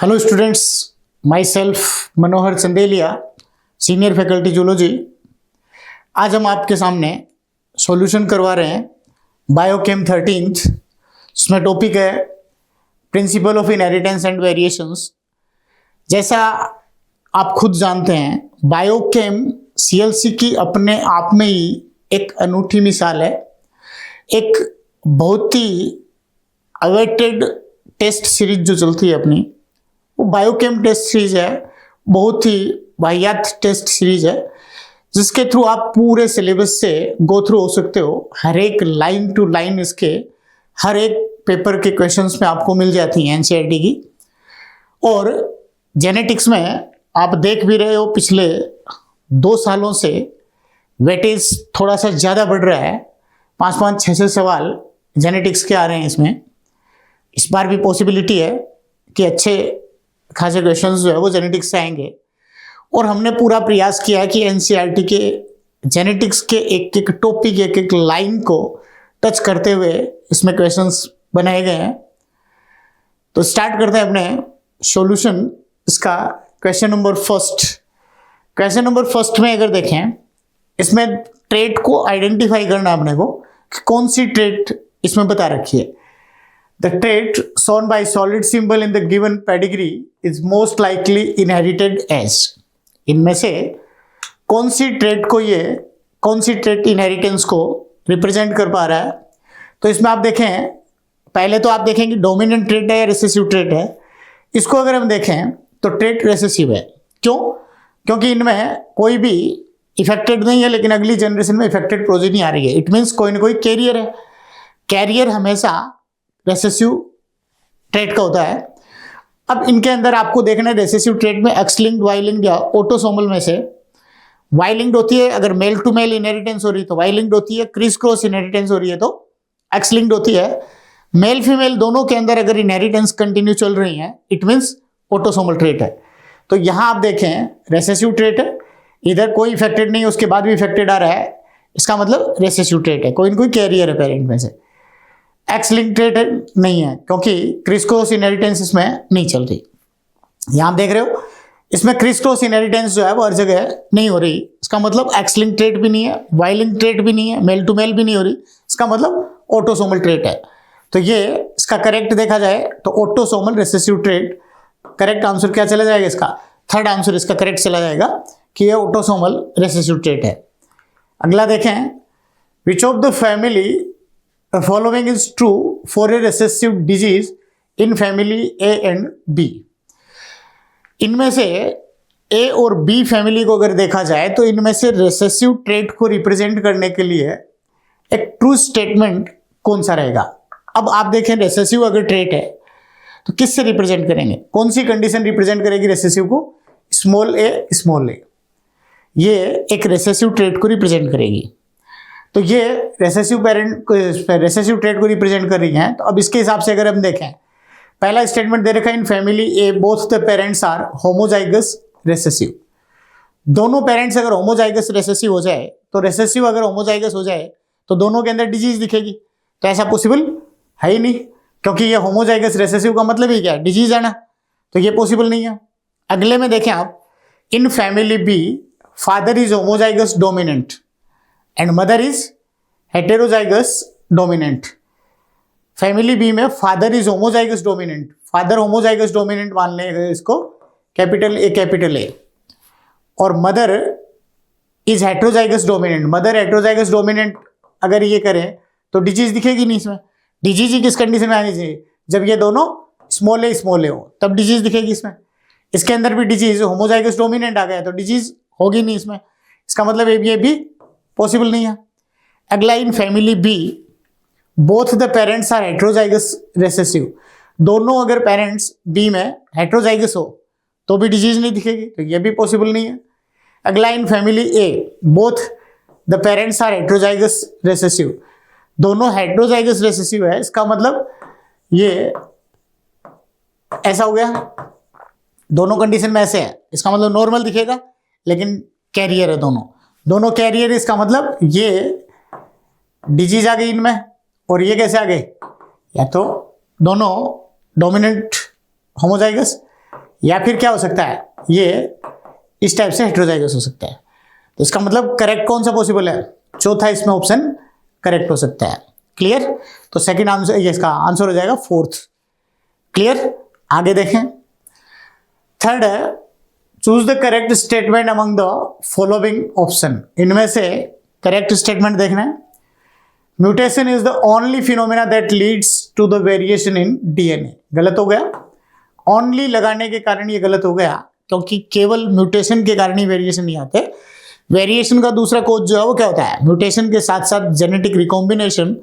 Hello students, my self Manohar Chandelia, senior faculty zoology. आज हम आपके सामने सॉल्यूशन करवा रहे हैं बायोकेम 13, जिसमें टॉपिक है principle of inheritance and variations. जैसा आप खुद जानते हैं, बायोकेम सीएलसी की अपने आप में ही एक अनूठी मिसाल है। एक बहुत ही अवेटेड टेस्ट सीरीज जो चलती है अपनी, वो बायोकेम टेस्ट सीरीज है। बहुत ही वाहियात टेस्ट सीरीज है, जिसके थ्रू आप पूरे सिलेबस से गो थ्रू हो सकते हो। हर एक लाइन टू लाइन इसके हर एक पेपर के क्वेश्चंस में आपको मिल जाती हैं एनसीईआरटी की। और जेनेटिक्स में आप देख भी रहे हो, पिछले 2 सालों से वेटेज थोड़ा सा ज़्यादा बढ़ रहा है। 5-5, 6-6 सवाल जेनेटिक्स के आ रहे हैं इसमें। इस बार भी पॉसिबिलिटी है कि अच्छे खासे क्वेश्चंस जो है वो जेनेटिक्स से आएंगे। और हमने पूरा प्रयास किया है कि एनसीईआरटी के जेनेटिक्स के एक एक टॉपिक, एक एक लाइन को टच करते हुए इसमें क्वेश्चंस बनाए गए हैं। तो स्टार्ट करते हैं अपने सॉल्यूशन इसका। क्वेश्चन नंबर फर्स्ट में अगर देखें, इसमें ट्रेट को आइडेंटिफाई करना अपने को कि कौन सी ट्रेट इसमें बता रखी है। The trait shown by solid symbol in the given pedigree is most likely inherited as। इनमें से कौन सी ट्रेट इनहेरिटेंस को रिप्रेजेंट कर पा रहा है। तो इसमें आप देखें, पहले तो आप देखेंगे डोमिनेंट ट्रेट है या रिसेसिव ट्रेट है। इसको अगर हम देखें तो ट्रेट रिसेसिव है। क्यों? क्योंकि इनमें कोई भी इफेक्टेड नहीं है, लेकिन अगली जनरेशन में इफेक्टेड प्रोजेनी आ रही है। इट मीन्स कोई ना कोई कैरियर है। कैरियर हमेशा रेसेसिव ट्रेट का होता है। अब इनके अंदर आपको देखना है रेसेसिव ट्रेट में एक्स लिंक्ड, वाई लिंक्ड या ऑटोसोमल में से वाई लिंक्ड होती है। अगर मेल टू मेल इनहेरिटेंस हो रही है तो वाई लिंक्ड होती है। क्रिस क्रॉस इनहेरिटेंस हो रही है तो एक्स लिंक्ड होती है। मेल फीमेल दोनों के अंदर अगर इनहेरिटेंस कंटिन्यू चल रही है, इट मीन्स ऑटोसोमल ट्रेट है। तो यहां आप देखें रेसेसिव ट्रेट है, इधर कोई इफेक्टेड नहीं, उसके बाद भी इफेक्टेड आ रहा है, इसका मतलब रेसेसिव ट्रेट है। कोई ना कोई कैरियर है पेरेंट में से। एक्स लिंक ट्रेट नहीं है, क्योंकि क्रिस क्रॉस इनहेरिटेंस इसमें नहीं चल रही। यहां आप देख रहे हो, इसमें क्रिस क्रॉस इनहेरिटेंस जो है वो हर जगह नहीं हो रही। इसका मतलब एक्स लिंक ट्रेट भी नहीं है, वाई लिंक ट्रेट भी नहीं है, मेल टू मेल भी नहीं हो रही। इसका मतलब ऑटोसोमल ट्रेट है। तो ये इसका करेक्ट देखा जाए तो autosomal recessive trait correct answer क्या चला जाएगा इसका? थर्ड आंसर इसका करेक्ट चला जाएगा कि ये ऑटोसोमल रिसेसिव ट्रेट है। अगला देखें, विच of the family The following is true for a recessive disease in family A and B। इनमें से A और B फैमिली को अगर देखा जाए तो इनमें से रेसेसिव ट्रेट को रिप्रेजेंट करने के लिए एक ट्रू स्टेटमेंट कौन सा रहेगा। अब आप देखें, रेसेसिव अगर ट्रेट है तो किससे रिप्रेजेंट करेंगे? कौन सी कंडीशन रिप्रेजेंट करेगी रेसेसिव को? स्मॉल ए। ये एक रेसेसिव ट्रेट को रिप्रेजेंट करेगी। तो ये रेसेसिव ट्रेट को रिप्रेजेंट कर रही हैं। तो अब इसके हिसाब से अगर हम देखें, पहला स्टेटमेंट दे रखा है in family A both the parents are homozygous recessive. दोनों पेरेंट्स अगर होमोजाइगस रेसेसिव हो जाए, तो रेसेसिव अगर होमोजाइगस हो जाए तो दोनों के अंदर डिजीज दिखेगी। तो ऐसा पॉसिबल है ही नहीं, क्योंकि ये होमोजाइगस रेसेसिव का मतलब ही क्या है? डिजीज है ना। तो ये पॉसिबल नहीं है। अगले में देखें आप, in family B father is homozygous dominant and mother is heterozygous dominant. Family B में father is homozygous dominant, father homozygous dominant मान लेंगे इसको, कैपिटल ए। और mother is heterozygous dominant, mother heterozygous dominant अगर ये करें तो डिजीज दिखेगी नहीं इसमें। डिजीज ही किस कंडीशन में आनी चाहिए? जब ये दोनों स्मॉल ए हो, तब डिजीज दिखेगी इसमें। इसके अंदर भी डिजीज होमोजाइगस डोमिनेंट आ गया तो डिजीज होगी नहीं इसमें। इसका मतलब ये भी पॉसिबल नहीं है। अगला, in family B both the parents are heterozygous recessive. दोनों अगर पेरेंट्स बी में हेटेरोजाइगस हो तो भी डिजीज नहीं दिखेगी, तो ये भी पॉसिबल नहीं है। अगला, in family A both the parents are heterozygous recessive. दोनों हेटेरोजाइगस रेसेसिव है, इसका मतलब ये ऐसा हो गया। दोनों कंडीशन में ऐसे है, इसका मतलब नॉर्मल दिखेगा लेकिन कैरियर है दोनों कैरियर। इसका मतलब ये डिजीज आ गई इनमें, और ये कैसे आ गए? या तो दोनों डोमिनेंट होमोजाइगस या फिर क्या हो सकता है, ये इस टाइप से हेटेरोजाइगस हो सकता है। तो इसका मतलब करेक्ट कौन सा पॉसिबल है, चौथा इसमें ऑप्शन करेक्ट हो सकता है। क्लियर, तो सेकंड आंसर, ये इसका आंसर हो जाएगा फोर्थ। क्लियर, आगे देखें। थर्ड है, choose the correct statement among the following option. इनमें से करेक्ट स्टेटमेंट देखना है। Mutation is the only phenomena that leads to the variation in DNA. गलत हो गया, ओनली लगाने के कारण ये गलत हो गया, क्योंकि केवल म्यूटेशन के कारण ही वेरिएशन नहीं आते। वेरिएशन का दूसरा कोज जो है वो क्या होता है, म्यूटेशन के साथ साथ जेनेटिक रिकॉम्बिनेशन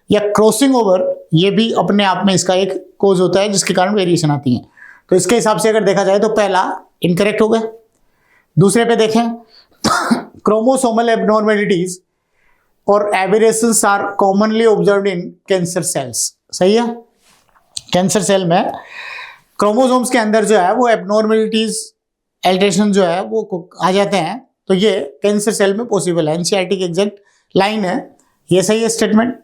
या क्रॉसिंग ओवर, ये भी अपने आप में इसका एक कोज होता है जिसके कारण वेरिएशन आती है। तो इसके हिसाब से अगर देखा जाए तो पहला इनकरेक्ट हो गया। दूसरे पे देखें, क्रोमोसोमल एबनॉर्मेलिटीज और aberrations are commonly observed in cancer cells. सही है, कैंसर सेल में क्रोमोसोम्स के अंदर जो है वो एबनॉर्मेलिटीज, एल्ट्रेशन जो है वो आ जाते हैं। तो ये कैंसर सेल में पॉसिबल है। एनसीईआरटी की एग्जैक्ट लाइन है, ये सही है स्टेटमेंट।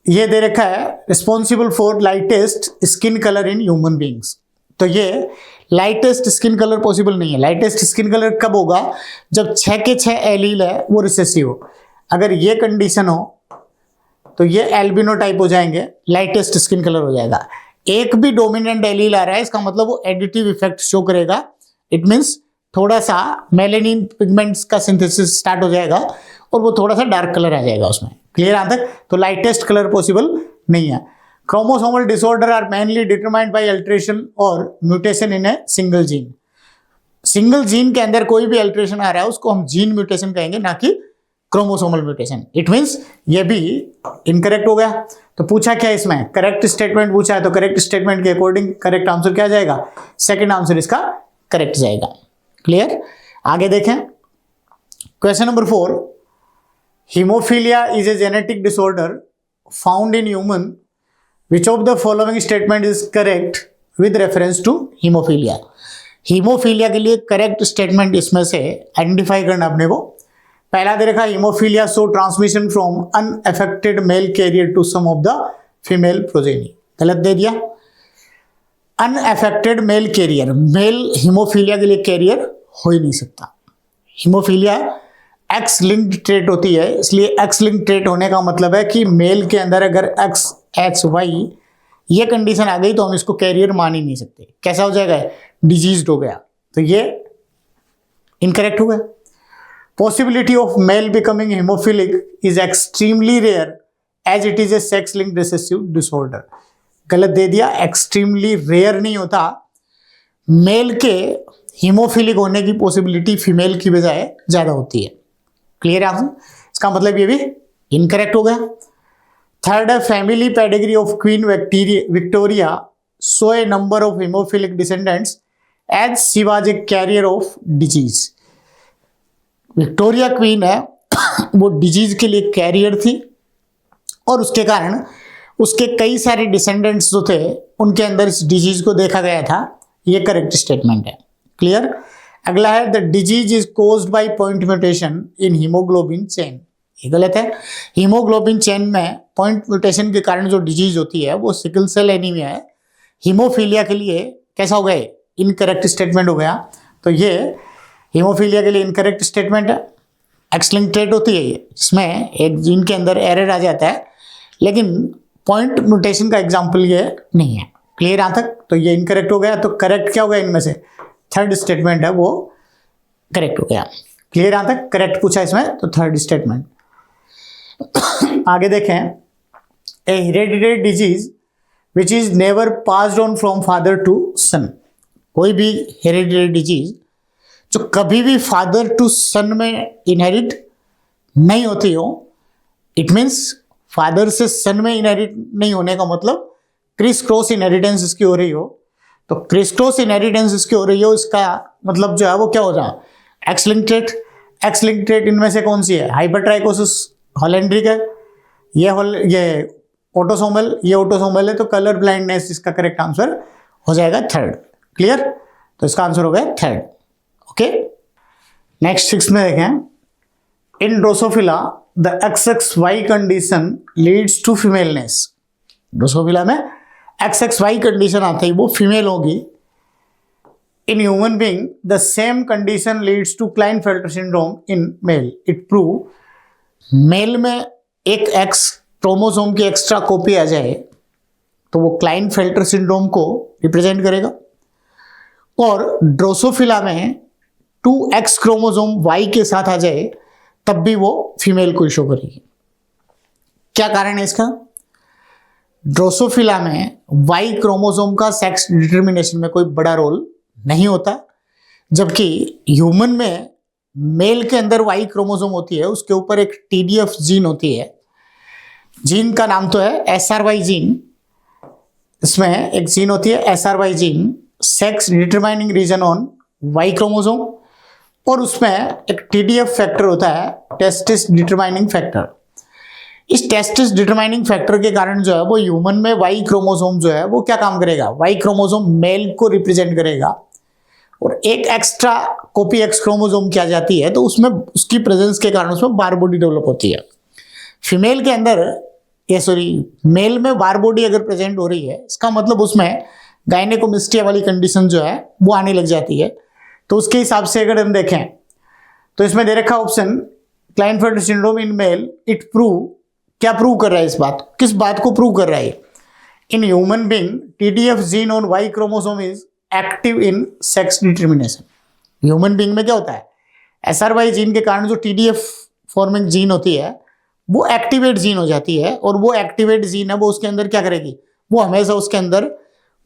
ये दे रखा है responsible for lightest skin colour in human beings. तो ये लाइटेस्ट स्किन कलर पॉसिबल नहीं है। लाइटेस्ट स्किन कलर कब होगा, जब 6 के 6 एलील है वो रिसेसिव हो। अगर ये कंडीशन हो तो ये एल्बिनो टाइप हो जाएंगे, लाइटेस्ट स्किन कलर हो जाएगा। एक भी डोमिनेंट एलील आ रहा है, इसका मतलब वो एडिटिव इफेक्ट शो करेगा। इट मीन्स थोड़ा सा मेलेनिन पिगमेंट्स का सिंथेसिस स्टार्ट हो जाएगा और वो थोड़ा सा डार्क कलर आ जाएगा उसमें। क्लियर आंसर, तो लाइटेस्ट कलर पॉसिबल नहीं है। Chromosomal disorder are mainly determined by alteration और mutation in a single gene. Single gene के अंदर कोई भी अल्टरेशन आ रहा है उसको हम जीन म्यूटेशन कहेंगे, ना कि क्रोमोसोमल म्यूटेशन। इट मीन्स ये भी इनकरेक्ट हो गया। तो पूछा क्या इसमें, करेक्ट स्टेटमेंट पूछा है, तो करेक्ट स्टेटमेंट के अकॉर्डिंग करेक्ट आंसर क्या जाएगा, सेकंड आंसर इसका करेक्ट जाएगा। क्लियर, आगे देखें। Question number 4, haemophilia is a genetic disorder found in human, which of the following statement is correct with reference to haemophilia. Haemophilia के लिए correct statement इसमें से आइडेंटिफाई करना अपने को। पहला दे रखा, haemophilia show transmission from unaffected male carrier to some of the female progeny. गलत दे दिया। Unaffected male carrier, male haemophilia के लिए कैरियर हो ही नहीं सकता। हीमोफीलिया एक्स लिंक्ड ट्रेट होती है, इसलिए एक्स लिंक्ड ट्रेट होने का मतलब है कि मेल के अंदर अगर एक्स एच वाई ये कंडीशन आ गई तो हम इसको कैरियर मान ही नहीं सकते। कैसा हो जाएगा, डिजीज्ड हो गया। तो ये इनकरेक्ट हो गया। Possibility of male becoming haemophilic is extremely rare as it is a sex linked recessive disorder. गलत दे दिया, एक्सट्रीमली रेयर नहीं होता। मेल के हीमोफिलिक होने की पॉसिबिलिटी फीमेल की बजाय ज्यादा होती है। क्लियर आंसर, इसका मतलब ये भी इनकरेक्ट हो गया। थर्ड है, family pedigree of Queen Victoria show a number of haemophilic descendants as she was a carrier of disease. Victoria queen है वो डिजीज के लिए कैरियर थी और उसके कारण उसके कई सारे डिसेंडेंट्स जो थे उनके अंदर इस डिजीज को देखा गया था। ये करेक्ट स्टेटमेंट है। क्लियर, अगला है, the disease is caused by point mutation in haemoglobin chain. ये गलत है। हीमोग्लोबिन चेन में पॉइंट म्यूटेशन के कारण जो डिजीज होती है वो सिकल सेल एनीमिया है। हीमोफीलिया के लिए कैसा हो गया, इनकरेक्ट स्टेटमेंट हो गया। तो ये हीमोफीलिया के लिए इनकरेक्ट स्टेटमेंट है। एक्स लिंक्ड ट्रेट होती है ये, इसमें एक जीन के अंदर एरर आ जाता है, लेकिन पॉइंट म्यूटेशन का एग्जाम्पल ये नहीं है। क्लियर यहां तक, तो ये इनकरेक्ट हो गया। तो करेक्ट क्या हो गया इनमें से, थर्ड स्टेटमेंट है वो करेक्ट हो गया। क्लियर यहां तक, करेक्ट पूछा इसमें तो थर्ड स्टेटमेंट। आगे देखें, a hereditary disease which is never passed on from father to son. कोई भी हेरेडिटरी डिजीज जो कभी भी फादर टू सन में इनहेरिट नहीं होती हो, इट मीन्स फादर से सन में इनहेरिट नहीं होने का मतलब क्रिस क्रॉस इनहेरिटेंस इसकी हो रही हो। तो क्रिस क्रॉस इनहेरिटेंस इसकी हो रही हो, इसका मतलब जो है वो क्या हो रहा है, x linked trait. X linked trait इनमें से कौन सी है, हाइपरट्राइकोसिस हॉलैंड्रिक है, ये ऑटोसोमल, ये ऑटोसोमल है। तो कलर ब्लाइंडनेस इसका करेक्ट आंसर हो जाएगा थर्ड। क्लियर, तो इसका आंसर हो गया थर्ड। ओके, नेक्स्ट 6 में देखें, in Drosophila the XXY condition leads to femaleness. Drosophila में XXY कंडीशन आते ही वो फीमेल होगी। In human being, the same condition leads to Klinefelter syndrome in male. It prove male में एक एक्स क्रोमोसोम की एक्स्ट्रा कॉपी आ जाए तो वो क्लाइनफेल्टर सिंड्रोम को रिप्रेजेंट करेगा, और ड्रोसोफिला में 2x क्रोमोसोम वाई के साथ आ जाए तब भी वो फीमेल को शो करेगी। क्या कारण है इसका? ड्रोसोफिला में वाई क्रोमोसोम का सेक्स डिटर्मिनेशन में कोई बड़ा रोल नहीं होता, जबकि ह्यूमन में मेल के अंदर वाई क्रोमोसोम होती है, उसके ऊपर एक TDF जीन होती है, जीन का नाम तो है SRY जीन। इसमें एक जीन होती है SRY gene, sex determining region on Y chromosome, और उसमें एक TDF फैक्टर होता है टेस्टिस डिटरमाइनिंग फैक्टर। इस टेस्टिस डिटरमाइनिंग फैक्टर के कारण जो है वो ह्यूमन में वाई क्रोमोसोम जो है वो क्या काम करेगा, वाई क्रोमोसोम मेल को रिप्रेजेंट करेगा, और एक एक्स्ट्रा कॉपी एक्स क्रोमोसोम की आ जाती है तो उसमें उसकी प्रेजेंस के कारण उसमें बार बॉडी डेवलप होती है। फीमेल के अंदर मेल में बार बॉडी अगर प्रेजेंट हो रही है, इसका मतलब उसमें गायनेकोमिस्टिया वाली कंडीशन जो है वो आने लग जाती है। तो उसके हिसाब से अगर हम देखें तो इसमें दे रखा option Klinefelter syndrome in male, it prove, क्या प्रूव कर रहा है, इस बात, किस बात को प्रूव कर रहा है? In human being TDF gene on Y chromosome is active in sex determination. Human being में क्या होता है, SRY जीन के कारण जो TDF फॉर्मिंग जीन होती है वो एक्टिवेट जीन हो जाती है, और वो एक्टिवेट जीन है वो उसके अंदर क्या करेगी, वो हमेशा उसके अंदर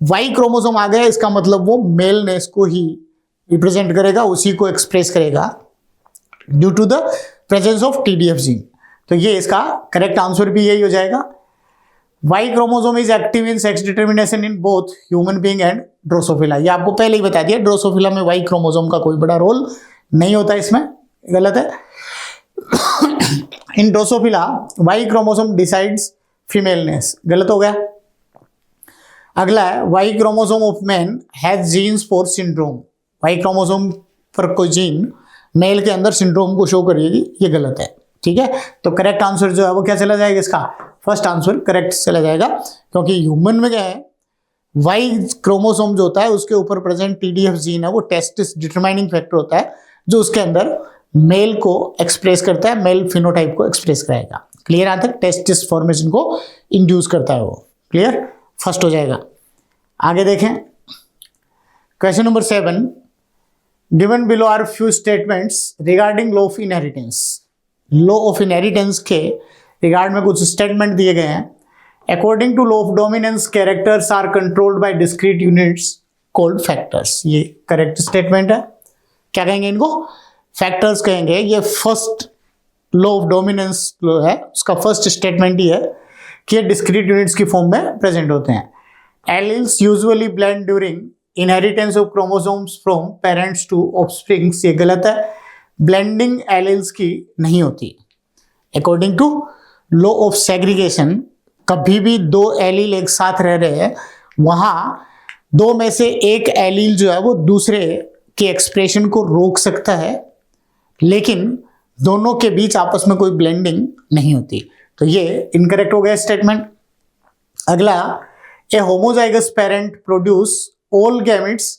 वाई क्रोमोसोम आ गया, इसका मतलब वो मेलनेस को ही रिप्रेजेंट करेगा, उसी को एक्सप्रेस करेगा due to the presence of TDF gene. तो ये इसका करेक्ट आंसर भी यही हो जाएगा। Y chromosome is active in sex determination in both human being and Drosophila. ये आपको पहले ही बता दिया, ड्रोसोफिला में वाई क्रोमोसोम का कोई बड़ा रोल नहीं होता, इसमें गलत है। In Drosophila Y chromosome decides femaleness, गलत हो गया। अगला है Y chromosome of man has genes for syndrome. Y chromosome पर कोई जीन मेल के अंदर सिंड्रोम को शो करेगी, ये गलत है, ठीक है। तो करेक्ट आंसर जो है वो क्या चला जाएगा, इसका फर्स्ट आंसर करेक्ट चला जाएगा, क्योंकि ह्यूमन में क्या है, वाई क्रोमोसोम जो होता है उसके ऊपर प्रेजेंट TDF जीन है वो टेस्टिस डिटरमाइनिंग फैक्टर होता है जो उसके अंदर मेल को एक्सप्रेस करता है, मेल फिनोटाइप को एक्सप्रेस कराएगा। क्लियर? आता है, टेस्टिस फॉर्मेशन को इंड्यूस करता है वो। क्लियर? फर्स्ट हो जाएगा। आगे देखें question number 7, given below are few statements regarding law of inheritance. Law of inheritance के रिगार्ड में कुछ स्टेटमेंट दिए गए हैं। According to law of dominance characters are controlled by discrete units called factors. ये करेक्ट स्टेटमेंट है। क्या कहेंगे इनको? फैक्टर्स कहेंगे। ये first law of dominance law है, उसका फर्स्ट स्टेटमेंट ही है कि ये डिस्क्रीट यूनिट्स की फॉर्म में प्रेजेंट होते हैं। Alleles usually blend during inheritance of chromosomes from parents to offsprings. ये गलत है, ब्लेंडिंग एलील्स की नहीं होती। According to law of segregation, कभी भी दो एलील एक साथ रह रहे हैं, वहां दो में से एक एलील जो है वो दूसरे के एक्सप्रेशन को रोक सकता है, लेकिन दोनों के बीच आपस में कोई ब्लेंडिंग नहीं होती। तो ये इनकरेक्ट हो गया स्टेटमेंट। अगला, a homozygous parent produce all gametes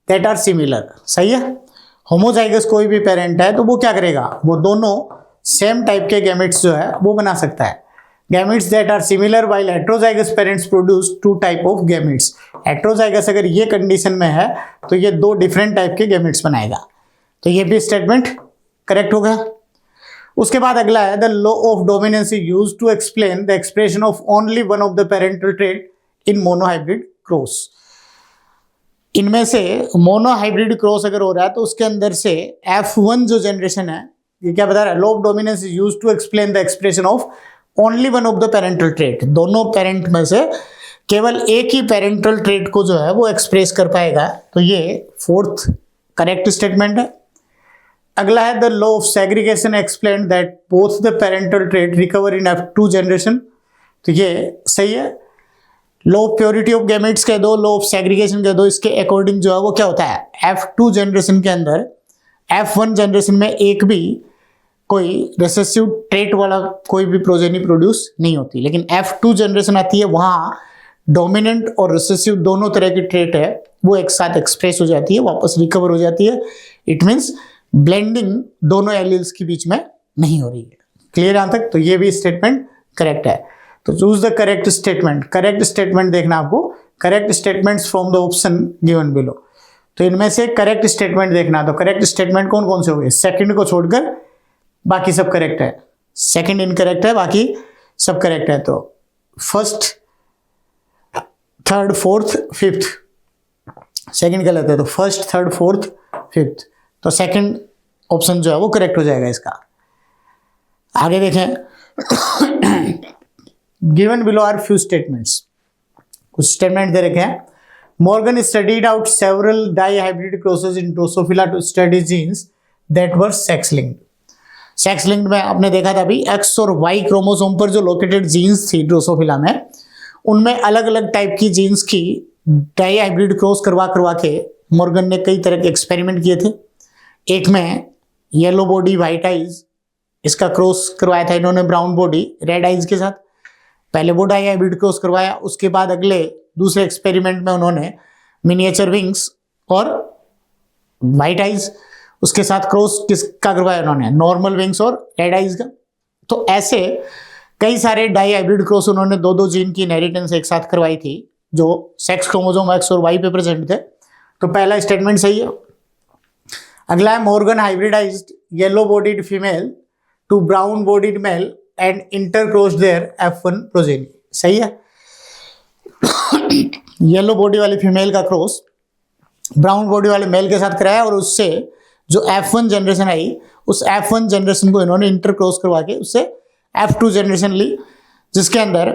that are similar. सही है, होमोजाइगस कोई भी पेरेंट है तो वो क्या करेगा, वो दोनों सेम टाइप के गैमेट्स जो है वो बना सकता है। Gametes that are similar while heterozygous parents produce two type of gametes. Heterozygous अगर ये कंडीशन में है तो ये दो डिफरेंट टाइप के गैमेट्स बनाएगा। तो ये भी स्टेटमेंट करेक्ट हो गया। उसके बाद अगला है, the law of dominance is used to explain the expression of only one of the parental trait in monohybrid cross. इनमें से मोनोहाइब्रिड क्रॉस अगर हो रहा है तो उसके अंदर से F1 जो जनरेशन है, ये क्या बता रहा है, law of dominance is used to explain the expression of only one of the parental trait. दोनों पेरेंट में से केवल एक ही पेरेंटल ट्रेट को जो है वो एक्सप्रेस कर पाएगा। तो ये फोर्थ करेक्ट स्टेटमेंट है। अगला है, the law of segregation explain that both the parental trait recover in F2 generation. तो ये सही है। Law of purity of gametes कह दो, लॉ ऑफ सेग्रीगेशन कह दो, इसके अकॉर्डिंग जो है वो क्या होता है, F2 जनरेशन के अंदर F1 जनरेशन में एक भी कोई रिसेसिव ट्रेट वाला कोई भी प्रोजेनी प्रोड्यूस नहीं होती, लेकिन F2 जनरेशन आती है, वहां डोमिनेंट और रिसेसिव दोनों तरह की ट्रेट है वो एक साथ एक्सप्रेस हो जाती है, वापस रिकवर हो जाती है। इट मीन्स ब्लेंडिंग दोनों एलिल्स के बीच में नहीं हो रही है। क्लियर यहां तक? तो ये भी स्टेटमेंट करेक्ट है। तो choose the correct statement. Correct statement देखना आपको, correct statements from the option given below. तो इनमें से करेक्ट स्टेटमेंट देखना। तो करेक्ट स्टेटमेंट कौन कौन से हो गए? सेकंड को छोड़कर बाकी सब करेक्ट है। सेकंड इनकरेक्ट है, बाकी सब करेक्ट है। तो first, third, fourth, fifth, second गलत है। तो फर्स्ट, थर्ड, फोर्थ, फिफ्थ, तो सेकंड ऑप्शन जो है वो करेक्ट हो जाएगा इसका। आगे देखें, given below are few statements. कुछ स्टेटमेंट दे रखे हैं। Morgan studied out several dihybrid crosses in Drosophila to study genes that were sex linked. Sex linked में आपने देखा था अभी एक्स और वाई क्रोमोसोम पर जो लोकेटेड जीन्स थी ड्रोसोफिला में, उनमें अलग अलग टाइप की जीन्स की डाई हाइब्रिड क्रॉस करवा करवा के मॉर्गन ने कई तरह के एक्सपेरिमेंट किए थे। एक में येलो बॉडी व्हाइट आइज, इसका क्रॉस करवाया था इन्होंने ब्राउन बॉडी रेड आइज के साथ। पहले वो डाई हाइब्रिड क्रॉस करवाया, उसके बाद अगले दूसरे एक्सपेरिमेंट में उन्होंने मिनिएचर विंग्स और व्हाइट आइज, उसके साथ क्रॉस किसका करवाया उन्होंने? नॉर्मल विंग्स और रेड आइज का। तो ऐसे कई सारे डाई हाइब्रिड क्रॉस उन्होंने दो दो जीन की इनहेरिटेंस एक साथ करवाई थी जो सेक्स क्रोमोसोम एक्स और वाई पे प्रेजेंट थे। तो पहला स्टेटमेंट सही है। अगला है Morgan hybridized yellow bodied female to brown bodied male and intercrossed their F1 progeny. सही है। येलो बॉडी वाली फीमेल का क्रॉस ब्राउन बॉडी वाले मेल के साथ कराया और उससे जो F1 जनरेशन आई, उस F1 जनरेशन को इन्होंने इंटरक्रॉस करवा के उससे F2 जनरेशन ली, जिसके अंदर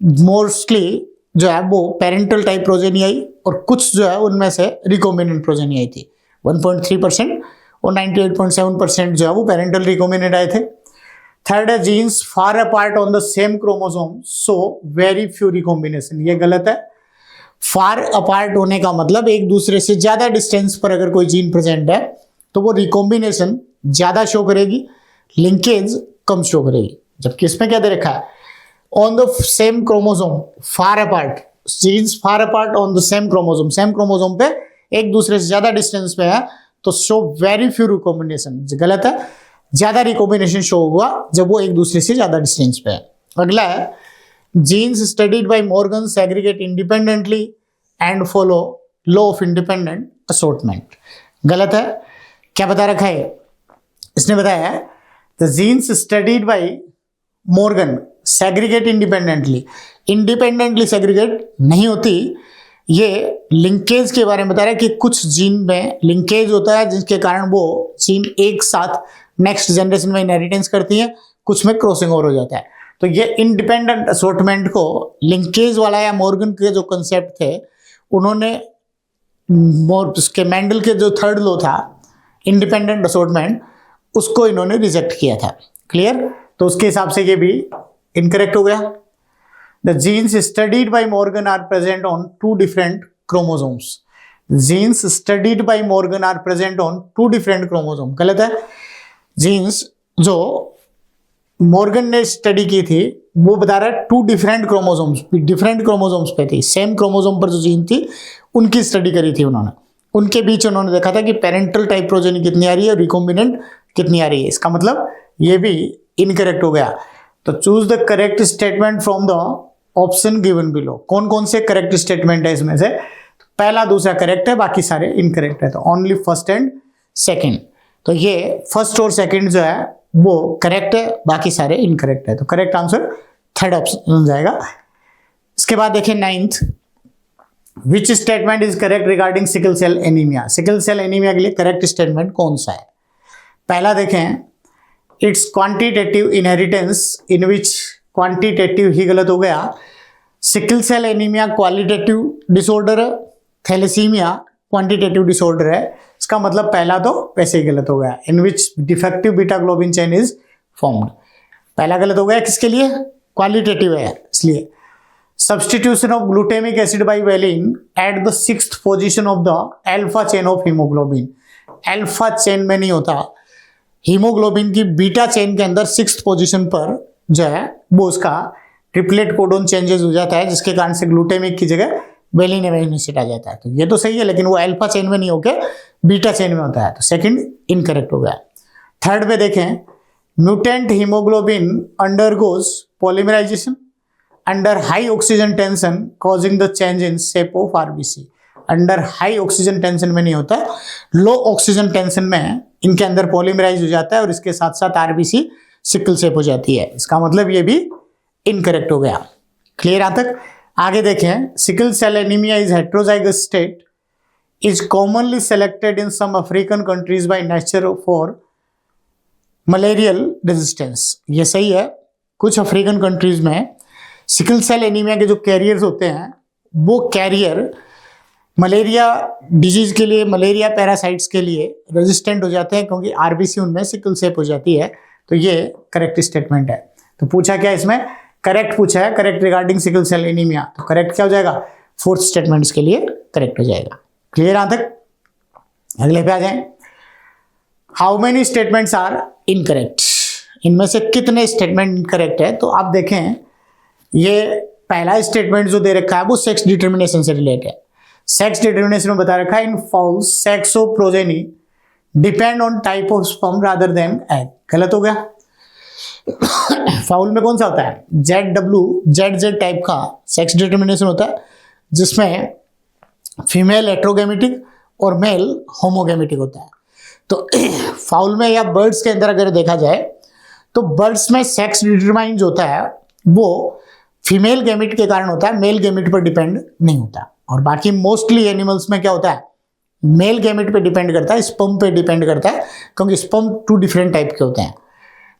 मोस्टली जो है वो पेरेंटल टाइप प्रोजेनी आई और कुछ जो है उनमें से रिकॉम्बिनेंट प्रोजेनी आई थी। 1.3% और 98.7% जो है वो पेरेंटल रिकॉम्बिनेंट आए थे। थर्ड है genes far apart on the same chromosome so very few recombination. ये गलत है। फार अपार्ट होने का मतलब एक दूसरे से ज्यादा डिस्टेंस पर अगर कोई जीन प्रेजेंट है तो वो रिकॉम्बिनेशन ज्यादा शो करेगी, लिंकेज कम शो करेगी। जबकि इसमें क्या दे रखा है? On the same chromosome far apart, genes far apart on the same chromosome, same chromosome पे एक दूसरे से ज्यादा डिस्टेंस पे है तो शो वेरी फ्यू रिकॉम्बिनेशन। गलत है। ज्यादा रिकॉम्बिनेशन शो हुआ जब वो एक दूसरे से ज्यादा डिस्टेंस पे है। अगला है genes studied by Morgan segregate independently and follow law of independent assortment. गलत है। क्या बता रखा है इसने? बताया है the genes studied by Morgan segregate independently. Independently segregate नहीं होती। ये लिंकेज के बारे में बता रहा है कि कुछ जीन में लिंकेज होता है जिसके कारण वो जीन एक साथ नेक्स्ट जनरेशन में इनहेरिटेंस करती है, कुछ में क्रॉसिंग ओवर हो जाता है। तो ये इंडिपेंडेंट असॉर्टमेंट को लिंकेज वाला या मॉर्गन के जो कंसेप्ट थे उन्होंने उसके मेंडल के जो थर्ड लॉ था इंडिपेंडेंट असॉर्टमेंट, उसको इन्होंने रिजेक्ट किया था। क्लियर? तो उसके हिसाब से ये भी इनकरेक्ट हो गया। The genes studied by Morgan are present on two different chromosomes. Genes studied by Morgan are present on two different chromosomes. गलत है। जीन्स जो मॉर्गन ने स्टडी की थी वो बता रहा है टू डिफरेंट क्रोमोसोम्स पे थी। सेम क्रोमोसोम पर जो जीन थी उनकी स्टडी करी थी उन्होंने। उनके बीच उन्होंने देखा था कि पेरेंटल टाइप प्रोजेनी कितनी आ रही है और रिकॉम्बिनेंट कितनी आ रही है। इसका मतलब ये भी इनकरेक्ट हो गया। तो choose the correct statement from the option given below. कौन कौन से करेक्ट स्टेटमेंट है इसमें से? पहला दूसरा करेक्ट है, बाकी सारे इनकरेक्ट है। तो ओनली फर्स्ट एंड सेकंड। तो ये फर्स्ट और सेकंड जो है वो करेक्ट है, बाकी सारे इनकरेक्ट है। तो करेक्ट आंसर थर्ड ऑप्शन जाएगा। इसके बाद देखें ninth, which statement is correct regarding sickle cell anaemia. Sickle cell anaemia के लिए करेक्ट स्टेटमेंट कौन सा है? पहला देखें, it's quantitative inheritance in which, quantitative ही गलत हो गया। Sickle cell anaemia qualitative disorder है, थैलेसीमिया क्वांटिटेटिव डिसऑर्डर है। इसका मतलब पहला तो वैसे ही गलत हो गया। In which defective beta globin chain is formed, पहला गलत हो गया। किसके लिए? क्वालिटेटिव है इसलिए। Substitution of glutamic acid by valine at the 6th position of the alpha chain of haemoglobin. Alpha chain में नहीं होता, हीमोग्लोबिन की बीटा चेन के अंदर 6th पोजीशन पर जो है वो उसका ट्रिपलेट कोडोन चेंजेस हो जाता है, जिसके कारण से ग्लूटामिक की जगह वेलिन एमिनो एसिड आ जाता है। तो ये तो सही है, लेकिन वो अल्फा चेन में नहीं होके बीटा चेन में होता है, तो सेकंड इनकरेक्ट हो गया। थर्ड पे देखें, mutant haemoglobin undergoes polymerisation under high oxygen tension causing the change in shape of RBC. Under high oxygen tension में नहीं होता, लो ऑक्सीजन टेंशन में इनके अंदर पॉलीमराइज हो जाता है और इसके साथ साथ आरबीसी सिकल शेप हो जाती है। इसका मतलब ये भी इनकरेक्ट हो गया। क्लियर यहां तक? आगे देखें, sickle cell anaemia is heterozygous state is commonly selected in some African countries by nature for malarial resistance. ये सही है, कुछ अफ्रीकन कंट्रीज में सिकल सेल एनीमिया के जो कैरियर्स होते हैं वो कैरियर मलेरिया डिजीज के लिए, मलेरिया पैरासाइट्स के लिए रेजिस्टेंट हो जाते हैं क्योंकि आरबीसी उनमें सिकल शेप हो जाती है। तो ये करेक्ट स्टेटमेंट है। तो पूछा क्या इसमें? करेक्ट पूछा है, correct regarding sickle cell anaemia. तो करेक्ट क्या हो जाएगा? फोर्थ स्टेटमेंट के लिए करेक्ट हो जाएगा। क्लियर यहां तक? अगले पे आ जाएं। How many statements are incorrect? इनमें से कितने स्टेटमेंट इनकरेक्ट है? तो आप देखें, ये पहला स्टेटमेंट जो दे रखा है वो सेक्स डिटर्मिनेशन से रिलेटेड है। सेक्स डिटर्मिनेशन में बता रखा है, in fowls sex of progeny depend on type of sperm rather than egg. गलत हो गया। फाउल में कौन सा होता है? जेड टाइप का सेक्स डिटर्मिनेशन होता है जिसमें फीमेल हेट्रोगेमेटिक और मेल होमोगेमेटिक होता है। तो फाउल में या बर्ड्स के अंदर अगर देखा जाए तो बर्ड्स में सेक्स डिटरमाइन जो होता है वो फीमेल गैमेट के कारण होता है, मेल गैमेट पर डिपेंड नहीं होता। और बाकी मोस्टली एनिमल्स में क्या होता है? मेल गैमेट पे डिपेंड करता है, स्पर्म पे डिपेंड करता है, क्योंकि स्पर्म 2 डिफरेंट टाइप के होते हैं।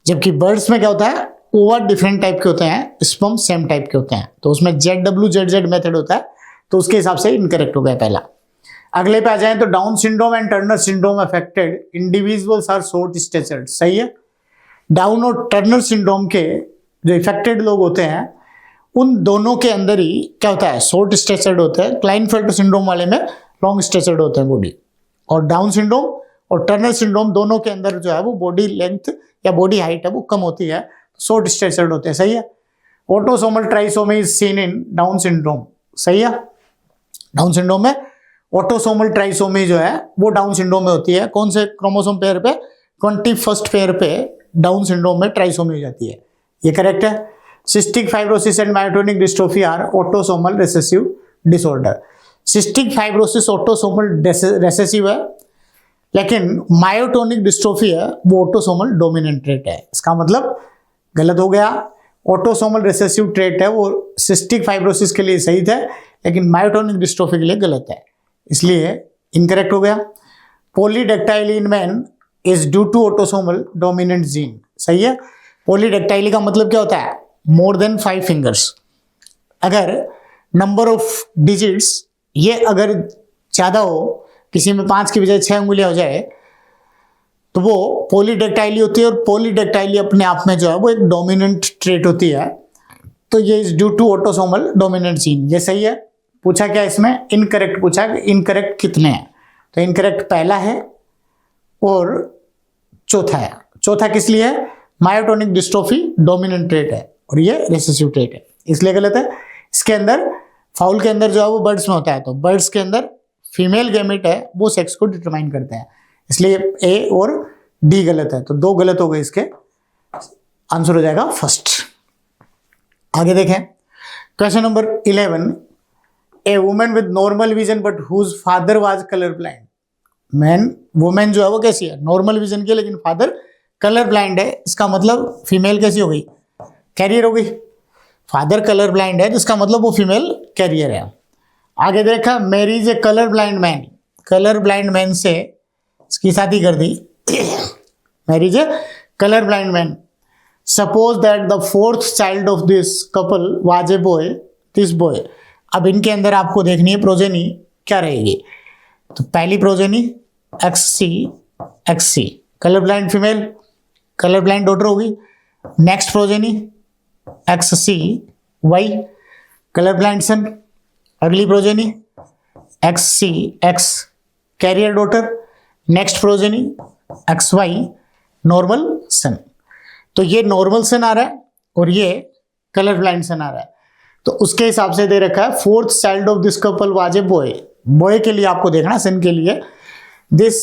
जबकि बर्ड्स में क्या होता है? ओवर डिफरेंट टाइप के होते हैं, स्पर्म सेम टाइप के होते हैं। तो उसमें ZWZZ मेथड होता है, तो उसके हिसाब से इनकरेक्ट हो गया पहला। अगले पे आ जाए तो Down syndrome and Turner syndrome affected individuals are short statured. सही है। डाउन और टर्नर सिंड्रोम के जो इफेक्टेड लोग होते हैं उन दोनों के अंदर ही क्या होता है? शॉर्ट स्ट्रेचर्ड होते हैं। क्लाइनफेल्टर सिंड्रोम वाले में लॉन्ग स्ट्रेचर्ड होते हैं बॉडी। और डाउन सिंड्रोम और टर्नर सिंड्रोम दोनों के अंदर जो है वो बॉडी लेंथ या बॉडी हाइट है वो कम होती है, शॉर्ट स्ट्रेचर्ड होते हैं। सही है। Autosomal trisomy is seen in down syndrome. सही है। डाउन सिंड्रोम में ऑटोसोमल ट्राइसोमी जो है वो डाउन सिंड्रोम में होती है। कौन से क्रोमोसोम पेयर पे? 21st पेयर पे डाउन सिंड्रोम में ट्राइसोमी हो जाती है। ये करेक्ट है। Cystic fibrosis and myotonic dystrophy are autosomal recessive disorder. Cystic fibrosis autosomal recessive है, लेकिन मायोटोनिक डिस्ट्रोफी है वो ऑटोसोमल डोमिनेंट ट्रेट है। इसका मतलब गलत हो गया। ऑटोसोमल रिसेसिव ट्रेट है वो सिस्टिक फाइब्रोसिस के लिए सही था, लेकिन मायोटोनिक डिस्ट्रोफी के लिए गलत है, इसलिए इनकरेक्ट हो गया। Polydactyly in man is due to autosomal dominant gene. सही है। पॉलीडेक्टाइली का मतलब क्या होता है? More than 5 fingers. अगर नंबर ऑफ डिजिट्स ये अगर ज्यादा हो, किसी में 5 की बजाय 6 उंगलियां हो जाए, तो वो पॉलीडेक्टाइली होती है। और पॉलीडेक्टाइली अपने आप में जो है वो एक डोमिनेंट ट्रेट होती है। तो ये is due to autosomal dominant gene. ये सही है। पूछा क्या इसमें? इनकरेक्ट पूछा। इनकरेक्ट कितने हैं? तो इनकरेक्ट पहला है और चौथा है। चौथा किस लिए है? मायोटोनिक डिस्ट्रोफी डोमिनेंट ट्रेट है और ये रिसेसिव ट्रेट है, इसलिए गलत है। इसके अंदर फाउल के अंदर जो है वो बर्ड्स में होता है, तो बर्ड्स के अंदर फीमेल गैमेट है वो सेक्स को डिटरमाइन करते हैं, इसलिए ए और डी गलत है। तो 2 गलत हो गए, इसके आंसर हो जाएगा फर्स्ट। आगे देखें question number 11। A woman with normal vision but whose father was colour blind. Woman जो है वो कैसी है? नॉर्मल विजन की, लेकिन फादर कलर ब्लाइंड है। इसका मतलब फीमेल कैसी हो गई? कैरियर हो गई। फादर कलर ब्लाइंड है तो इसका मतलब वो फीमेल कैरियर है। आगे देखा, marries a colour blind man. Colour blind man से इसकी शादी कर दी। Marries a colour blind man. Suppose that the 4th child of this couple was a boy, this boy. अब इनके अंदर आपको देखनी है प्रोजेनी क्या रहेगी। तो पहली progeny XC colour blind female, colour blind daughter होगी। Next progeny XCY colour blind son. अगली progeny XCX carrier daughter. Next progeny XY normal son. तो ये नॉर्मल सन आ रहा है और ये कलर ब्लाइंड सन आ रहा है। तो उसके हिसाब से दे रखा है fourth child of this couple was a boy. Boy के लिए आपको देखना, सन के लिए दिस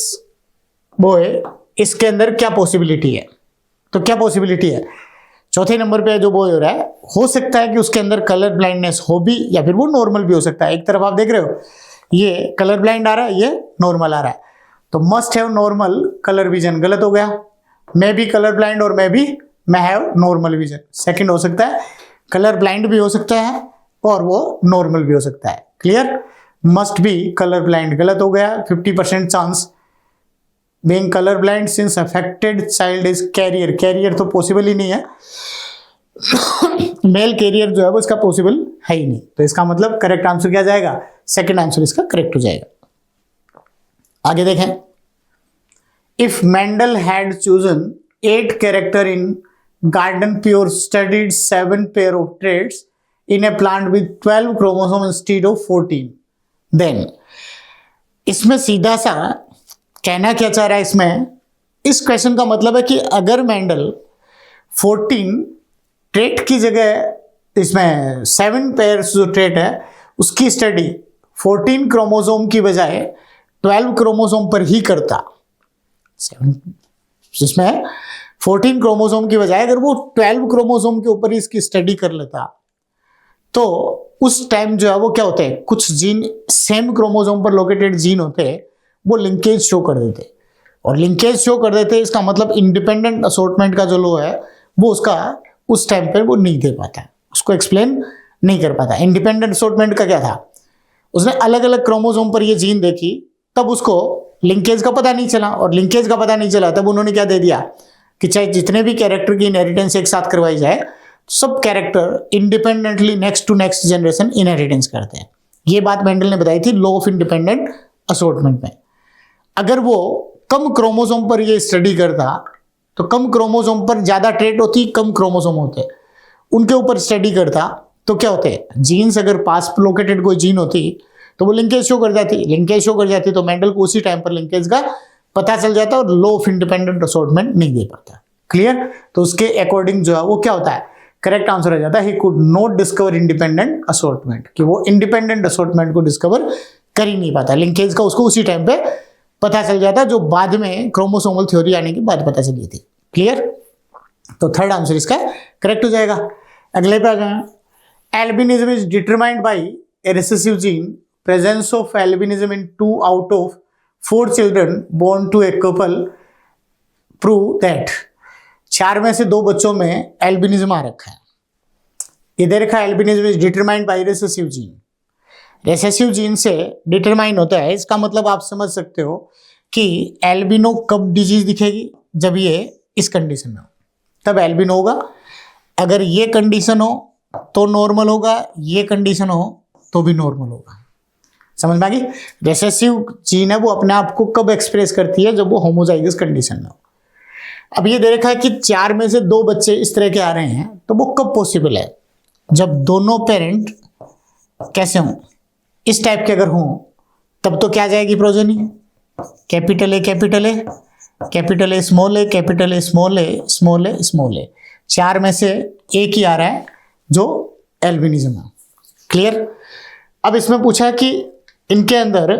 बॉय, इसके अंदर क्या पॉसिबिलिटी है। तो क्या पॉसिबिलिटी है, चौथे नंबर पे जो बॉय हो रहा है, हो सकता है कि उसके अंदर कलर ब्लाइंडनेस हो भी, या फिर वो नॉर्मल भी हो सकता है। एक तरफ आप देख रहे हो ये कलर ब्लाइंड आ रहा है, ये नॉर्मल आ रहा है, तो must have normal colour vision गलत हो गया। मैं भी कलर ब्लाइंड और मैं हैव नॉर्मल विजन। सेकंड हो सकता है कलर ब्लाइंड भी हो सकता है और वो नॉर्मल भी हो सकता है। Clear, must be colour blind गलत हो गया। 50% chance being colour blind since affected child is carrier. Carrier तो पॉसिबल ही नहीं है, मेल कैरियर जो है वो इसका पॉसिबल है ही नहीं। तो इसका मतलब करेक्ट आंसर क्या जाएगा, सेकंड आंसर इसका करेक्ट हो जाएगा। आगे देखें, if Mendel had chosen 8 character in garden pure studied 7 pair of traits in a plant with 12 chromosome instead of 14, then इसमें सीधा सा कहना क्या चाह रहा है इसमें, इस क्वेश्चन का मतलब है कि अगर मेंडल 14 ट्रेट की जगह इसमें 7 पेयर्स जो ट्रेट है उसकी स्टडी 14 क्रोमोसोम की बजाय 12 क्रोमोसोम पर ही करता, जिसमें 14 क्रोमोसोम की बजाय अगर वो 12 क्रोमोसोम के ऊपर ही इसकी स्टडी कर लेता, तो उस टाइम जो है वो क्या होते हैं, कुछ जीन सेम क्रोमोसोम पर लोकेटेड जीन होते हैं, वो लिंकेज शो कर देते, और लिंकेज शो कर देते, इसका मतलब इंडिपेंडेंट असॉर्टमेंट का जो लो है वो उसका उस टाइम पे वो नहीं दे पाता, उसको एक्सप्लेन नहीं कर पाता। इंडिपेंडेंट असॉर्टमेंट का क्या था, उसने अलग अलग क्रोमोसोम पर ये जीन देखी, तब उसको लिंकेज का पता नहीं चला, और लिंकेज का पता नहीं चला तब उन्होंने क्या दे दिया कि चाहे जितने भी कैरेक्टर की इनहेरिटेंस एक साथ करवाई जाए, सब character independently next to next generation inheritance करते हैं। ये बात मेंडल ने बताई थी लॉ ऑफ इंडिपेंडेंट असॉर्टमेंट में। अगर वो कम क्रोमोसोम पर ये स्टडी करता, तो कम क्रोमोसोम पर ज्यादा ट्रेट होती, कम क्रोमोसोम होते, उनके ऊपर स्टडी करता, तो क्या होते, जीन्स अगर पास लोकेटेड कोई जीन होती तो वो लिंकेज शो कर जाती, लिंकेज शो कर जाती तो मेंडल को उसी टाइम पर लिंकेज का पता चल जाता और लॉ ऑफ इंडिपेंडेंट असॉर्टमेंट नहीं दे पाता। क्लियर, तो उसके अकॉर्डिंग जो है वो क्या होता है, करेक्ट आंसर हो जाता है he could not discover independent assortment, कि वो इंडिपेंडेंट असॉर्टमेंट को डिस्कवर कर ही नहीं पाता, लिंकेज का उसको उसी टाइम पे पता चल जाता जो बाद में क्रोमोसोमल थ्योरी आने के बाद पता चली थी। क्लियर, तो थर्ड आंसर इसका करेक्ट हो जाएगा। अगले पे आ जाए, albinism is determined by A recessive gene, presence of albinism in 2 out of 4 children born to a couple prove that 4 में से 2 बच्चों में एल्बिनिज्म आ रखा है। इधर का albinism is determined by recessive gene, recessive gene से डिटरमाइन होता है। इसका मतलब आप समझ सकते हो कि एल्बिनो कब डिजीज दिखेगी, जब ये इस कंडीशन में हो तब एल्बिनो होगा, अगर ये कंडीशन हो तो नॉर्मल होगा, ये कंडीशन हो तो भी नॉर्मल होगा। समझ में आ गई, रिसेसिव जीन है वो अपने आप को कब एक्सप्रेस करती है, जब वो होमोजाइगस कंडीशन में हो। अब ये देखा है कि 4 में से 2 बच्चे इस तरह के आ रहे हैं, तो वो कब पॉसिबल है, जब दोनों पेरेंट कैसे हों, इस टाइप के अगर हों, तब तो क्या जाएगी progeny, capital A capital A capital A small A capital A small A small A small A, 4 में से एक ही आ रहा है जो एल्बिनिज्म है। क्लियर, अब इसमें पूछा है कि इनके अंदर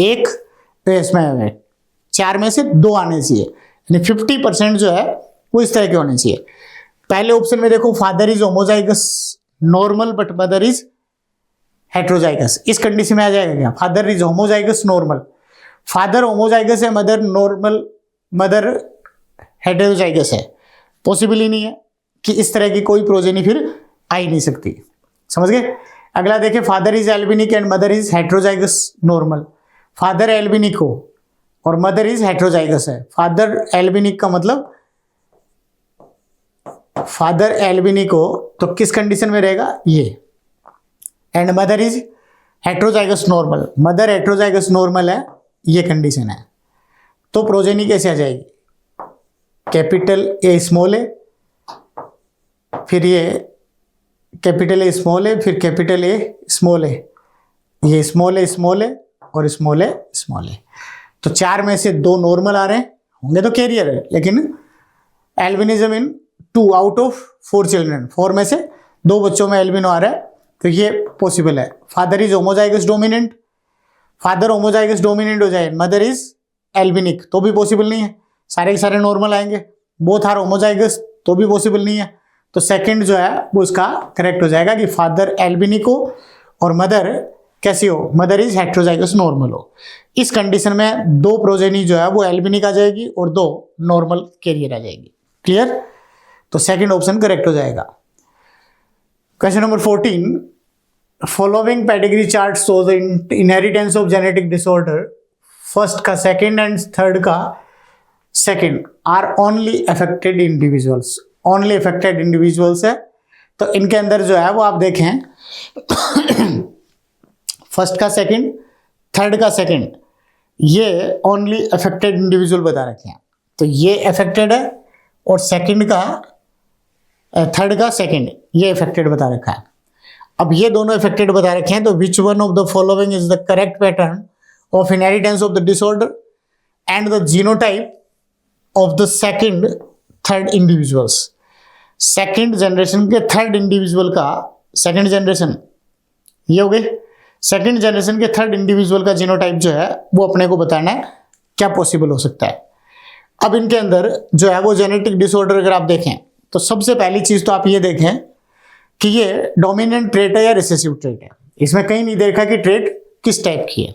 एक, इसमें 4 में से 2 आने चाहिए, यानी 50% जो है वो इस तरह के होने चाहिए। पहले ऑप्शन में देखो, father is homozygous normal but mother is heterozygous, इस कंडीशन में आ जाएगा क्या, father is homozygous normal, father homozygous है, मदर नॉर्मल, मदर हेट्रोजाइगस है, पॉसिबल ही नहीं है कि इस तरह की कोई प्रोजेनी फिर आ ही नहीं सकती। समझ गए। अगला देखें, father is albinic and mother is heterozygous normal, father albinic हो और मदर इज हेट्रोजाइगस है, फादर एल्बिनिक का मतलब फादर एल्बिनिक हो तो किस कंडीशन में रहेगा, ये, and mother is heterozygous normal, mother heterozygous normal है, ये कंडीशन है, तो प्रोजेनी कैसे आ जाएगी, कैपिटल ए स्मॉल ए, फिर ये कैपिटल ए स्मॉल ए, फिर कैपिटल ए स्मॉल ए, ये स्मॉल ए और स्मॉल ए स्मॉल ए, तो 4 में से 2 नॉर्मल आ रहे हैं, होंगे तो कैरियर है, लेकिन albinism in 2 out of 4 children, 4 में से 2 बच्चों में एल्बिनो आ रहा है, तो ये पॉसिबल है। Father is homozygous dominant, father homozygous dominant हो जाए, मदर इज एल्बिनिक, तो भी पॉसिबल नहीं है, सारे के सारे नॉर्मल आएंगे। बोथ आर होमोजाइगस, तो भी पॉसिबल नहीं है। तो सेकंड जो है वो इसका करेक्ट हो जाएगा कि फादर एल्बिनिक हो और मदर कैसी हो, मदर इज हेट्रोजाइगस नॉर्मल हो। इस कंडीशन में 2 प्रोजेनी जो है वो एल्बिनिक आ जाएगी और 2 नॉर्मल कैरियर आ जाएगी। क्लियर? तो सेकंड ऑप्शन करेक्ट हो जाएगा। Question number 14, following pedigree chart shows the inheritance of genetic disorder, first का सेकंड एंड थर्ड का second are only affected individuals. Only affected individuals है, तो इनके अंदर जो है वो आप देखें फर्स्ट का सेकंड, थर्ड का सेकंड, ये ओनली अफेक्टेड इंडिविजुअल बता रखे हैं। तो ये अफेक्टेड है और सेकंड का थर्ड का सेकंड ये अफेक्टेड बता रखा है। अब ये दोनों अफेक्टेड बता रखे हैं, तो which one of the following is the correct pattern of inheritance of the disorder and the genotype of the second third individuals. Second generation के थर्ड इंडिविजुअल का, सेकंड जनरेशन ये हो गए, सेकंड जनरेशन के थर्ड इंडिविजुअल का genotype जो है वो अपने को बताना है, क्या पॉसिबल हो सकता है। अब इनके अंदर जो है वो जेनेटिक डिसऑर्डर अगर आप देखें तो सबसे पहली चीज तो आप ये देखें कि ये डोमिनेंट ट्रेट है या रिसेसिव ट्रेट है। इसमें कहीं नहीं देखा कि ट्रेट किस टाइप की है,